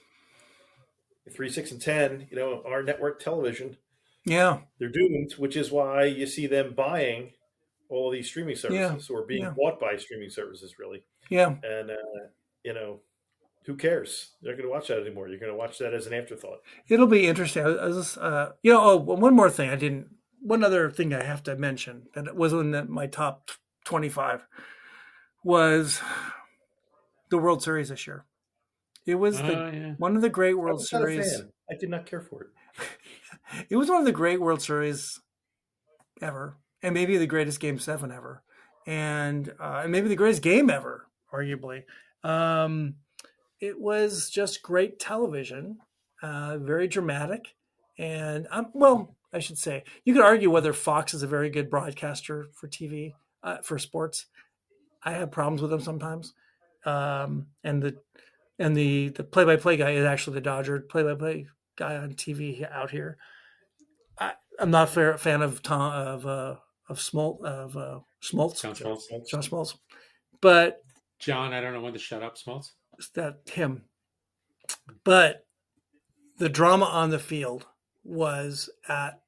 3, 6, and 10. Our network television. Yeah. They're doomed, which is why you see them buying all of these streaming services or being bought by streaming services, really. Yeah. And who cares? They're not going to watch that anymore. You're going to watch that as an afterthought. It'll be interesting. One more thing. One other thing I have to mention that was in my top 25 was the World Series this year. It was one of the great World Series. I did not care for it. It was one of the great World Series ever, and maybe the greatest Game 7 ever, and maybe the greatest game ever, arguably. It was just great television, very dramatic, and I should say, you could argue whether Fox is a very good broadcaster for TV, for sports. I have problems with them sometimes, and the play-by-play guy is actually the Dodger play-by-play guy on TV out here. I'm not a fan of Smoltz. John Smoltz, but John, I don't know when to shut up, Smoltz. That him, but the drama on the field was at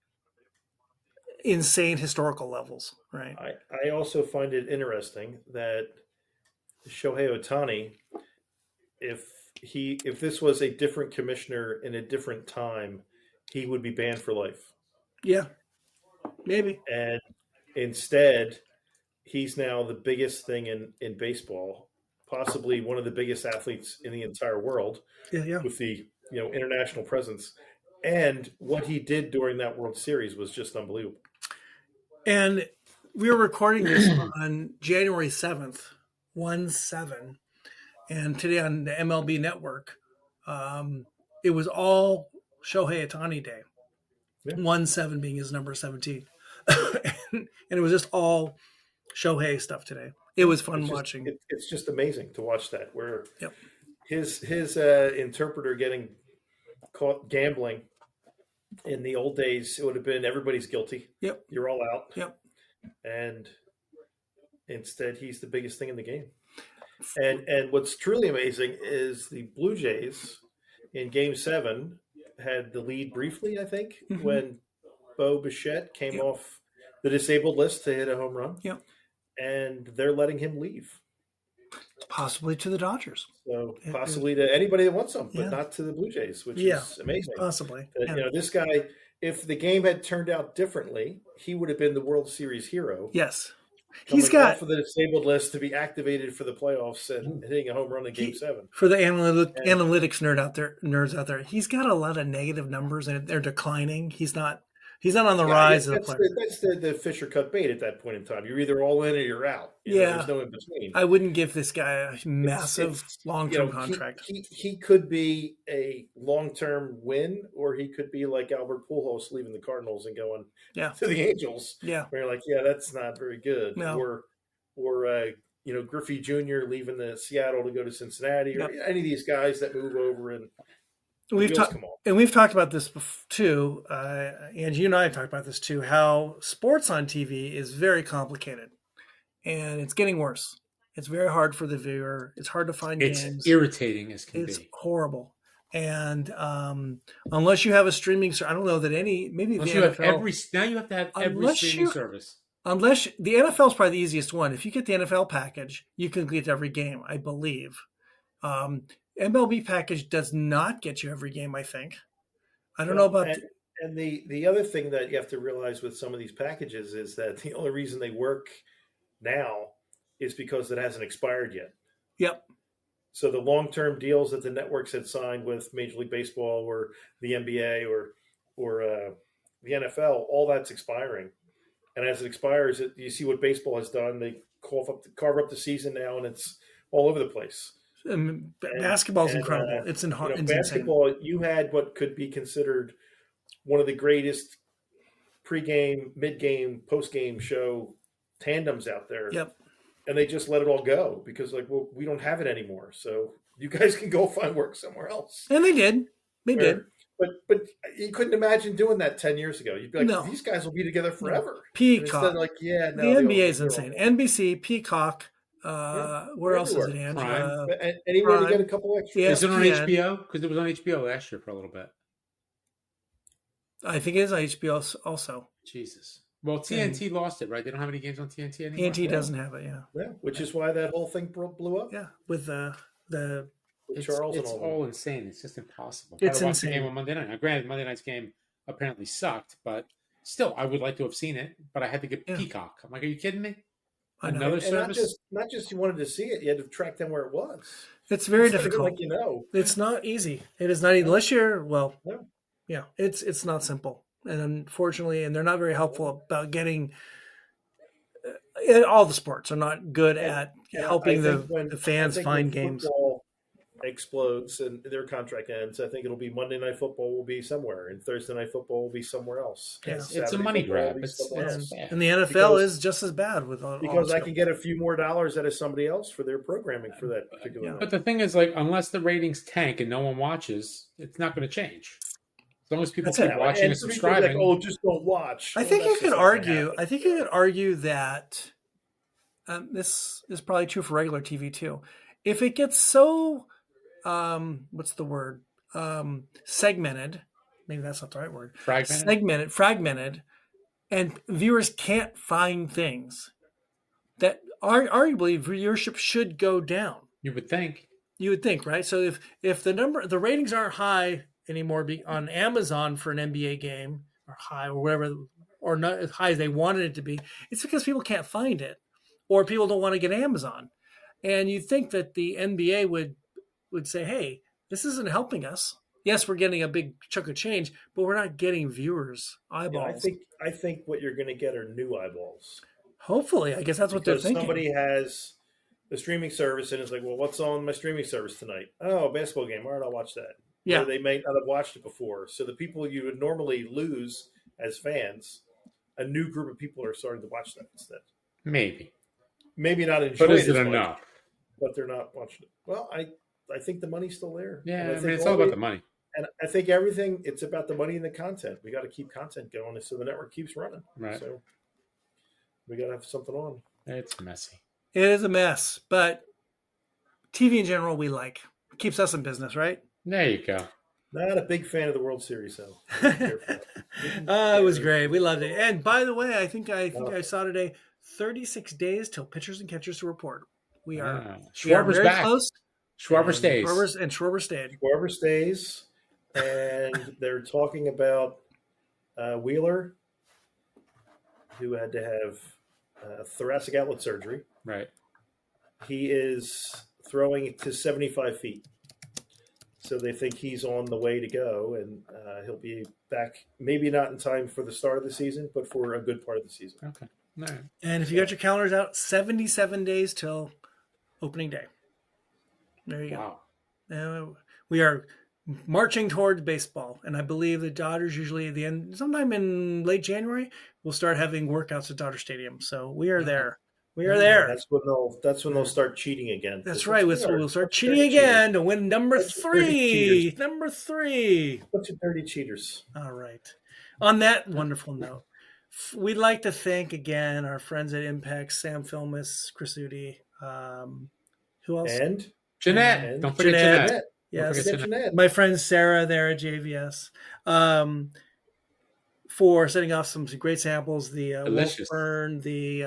insane historical levels, right? I also find it interesting that Shohei Ohtani, if this was a different commissioner in a different time, he would be banned for life. Yeah, maybe. And instead, he's now the biggest thing in baseball, possibly one of the biggest athletes in the entire world. Yeah. With the international presence, and what he did during that World Series was just unbelievable. And we were recording this on January 7th, 1/7, and today on the MLB Network, it was all Shohei Ohtani Day. 1/7 being his number 17, and it was just all Shohei stuff today. It was fun watching. It's just amazing to watch that. Where his interpreter getting caught gambling in the old days, it would have been everybody's guilty. Yep, you're all out. Yep, and instead he's the biggest thing in the game. And what's truly amazing is the Blue Jays in Game 7 had the lead briefly, I think, when Bo Bichette came off the disabled list to hit a home run. Yep. And they're letting him leave. Possibly to the Dodgers. So possibly to anybody that wants them, but Yeah. not to the Blue Jays, which Yeah, is amazing. possibly. That, Yeah. You know, this guy, if the game had turned out differently, he would have been the World Series hero. Yes. Coming He's got off of the disabled list to be activated for the playoffs and hitting a home run in Game 7. For the analytics nerds out there, he's got a lot of negative numbers and they're declining. He's not on the rise of the player. That's the Fisher cut bait at that point in time. You're either all in or you're out. There's no in between. I wouldn't give this guy a massive long-term contract. He could be a long-term win, or he could be like Albert Pujols leaving the Cardinals and going to the Angels. Yeah, where you're like, that's not very good. No. Or Griffey Jr. leaving the Seattle to go to Cincinnati, or any of these guys that move over and. We've talked about this too, and you and I have talked about this too, how sports on TV is very complicated, and it's getting worse. It's very hard for the viewer. It's hard to find games. It's irritating as can be. It's horrible. And unless you have a streaming service, I don't know that maybe unless the NFL. Now you have to have every streaming service. Unless the NFL is probably the easiest one. If you get the NFL package, you can get every game, I believe. MLB package does not get you every game, I think. I don't know about... And the other thing that you have to realize with some of these packages is that the only reason they work now is because it hasn't expired yet. Yep. So the long-term deals that the networks had signed with Major League Baseball or the NBA or the NFL, all that's expiring. And as it expires, you see what baseball has done. They carve up the season now, and it's all over the place. Basketball's incredible. It's basketball. insane. You had what could be considered one of the greatest pregame, mid-game, post-game show tandems out there. Yep. And they just let it all go because, we don't have it anymore. So you guys can go find work somewhere else. And they did. They did. But you couldn't imagine doing that 10 years ago. You'd be like, these guys will be together forever. Peacock. The NBA is insane. NBC, Peacock. Where else is it, Andrew? Anywhere to get a couple extra. Is it on HBO? Because it was on HBO last year for a little bit. I think it is on HBO also. Jesus. Well, TNT lost it, right? They don't have any games on TNT anymore. TNT doesn't have it, Yeah, which is why that whole thing blew up. Yeah, with the Charles. It's all insane. It's just impossible. It's insane. Watch the game on Monday night. Now, granted, Monday night's game apparently sucked, but still, I would like to have seen it. But I had to get Peacock. I'm like, are you kidding me? Another service? Not just you wanted to see it, you had to track them where it was. It's very difficult. It's not easy. It is not unless you're it's not simple. And unfortunately, they're not very helpful about getting. All the sports are not good at helping the fans find games. Football explodes and their contract ends. I think it'll be Monday Night Football will be somewhere, and Thursday Night Football will be somewhere else. Yeah. It's a money grab. And the NFL is just as bad with all because I can get a few more dollars out of somebody else for their programming for that particular. But the thing is, unless the ratings tank and no one watches, it's not going to change. As long as people keep watching and subscribing. Just don't watch. I think you could argue. I think you could argue that this is probably true for regular TV too. If it gets so, what's the word? Segmented. Maybe that's not the right word. Fragmented, and viewers can't find things. That arguably viewership should go down. You would think. You would think, right? So if the ratings aren't high anymore on Amazon for an NBA game, or high or whatever, or not as high as they wanted it to be, it's because people can't find it, or people don't want to get Amazon. And you'd think that the NBA would say, hey, this isn't helping us. Yes, we're getting a big chunk of change, but we're not getting viewers, eyeballs. Yeah, I think what you're going to get are new eyeballs. Hopefully, I guess that's what they're thinking. Somebody has the streaming service and it's like, well, what's on my streaming service tonight? Oh, basketball game. All right, I'll watch that. Yeah, they may not have watched it before. So the people you would normally lose as fans, a new group of people are starting to watch that instead. Maybe not enjoy it. But is it enough? But they're not watching it. Well, I think the money's still there. Yeah, it's all about the money. And I think it's about the money and the content. We got to keep content going so the network keeps running. Right. So we got to have something on. It's messy. It is a mess, but TV in general we like. It keeps us in business, right? There you go. Not a big fan of the World Series, though. It was great. We loved it. And by the way, I think I saw today 36 days till pitchers and catchers to report. We are Schwarber's very back. close. Schwarber stays. Schwarber stayed. Schwarber stays, and they're talking about Wheeler, who had to have thoracic outlet surgery. Right. He is throwing to 75 feet. So they think he's on the way to go, and he'll be back, maybe not in time for the start of the season, but for a good part of the season. Okay. All right. And if you got your calendars out, 77 days till opening day. There you Wow. go. We are marching towards baseball, and I believe the Dodgers usually at the end, sometime in late January, will start having workouts at Dodger Stadium. So we are there. We are there. That's when they'll start cheating again. That's right. We'll start cheating again to win number 3. Number 3. Bunch of dirty cheaters. All right. On that wonderful note, we'd like to thank again our friends at Impex, Sam Filmus, Chris Udi. Who else? And Jeanette. Don't forget Jeanette. Yes. Jeanette. My friend Sarah there at JVS. For setting off some great samples, the Wolfburn, the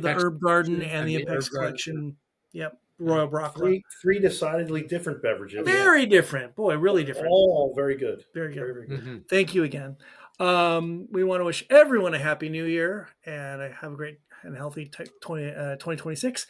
Herb Garden, and the Impex collection. Yep, Royal Broccoli. Three decidedly different beverages. Very different. Boy, really different. All very good. Very good. Very good. Mm-hmm. Thank you again. We want to wish everyone a happy new year and have a great and healthy 2026.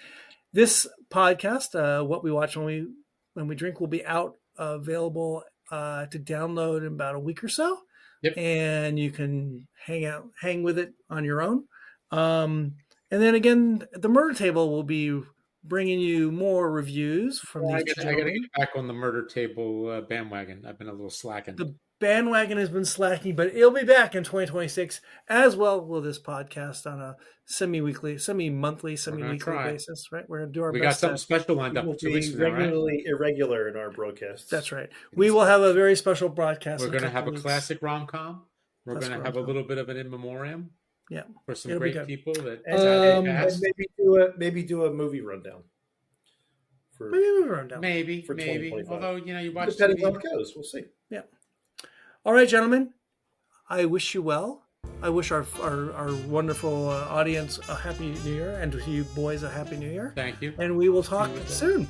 This podcast, What We Watch When We Drink, will be out available to download in about a week or so. Yep. And you can hang with it on your own. And then again, the Murder Table will be bringing you more reviews from these. I got to get back on the Murder Table bandwagon. I've been a little slacking. The bandwagon has been slacking, but it'll be back in 2026, as well will this podcast on a semi-monthly basis, right? We're going to do our best. We got something special lined up. We'll be regularly irregular in our broadcasts. That's right. We will have a very special broadcast. We're going to have a classic rom-com. We're going to have a little bit of an in memoriam. Yeah, for some great people that and maybe do a movie rundown. Maybe. Although you watch depending on how it goes, we'll see. Yeah. All right, gentlemen. I wish you well. I wish our wonderful audience a happy New Year, and to you boys a happy New Year. Thank you. And we will talk soon.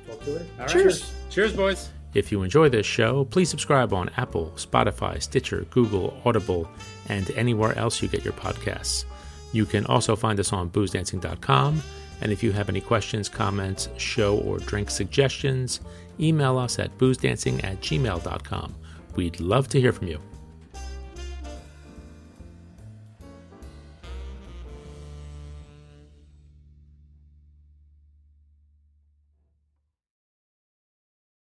Talk to you later. All right. Cheers. Cheers, boys. If you enjoy this show, please subscribe on Apple, Spotify, Stitcher, Google, Audible, and anywhere else you get your podcasts. You can also find us on boozdancing.com. And if you have any questions, comments, show or drink suggestions, email us at boozdancing@gmail.com. We'd love to hear from you.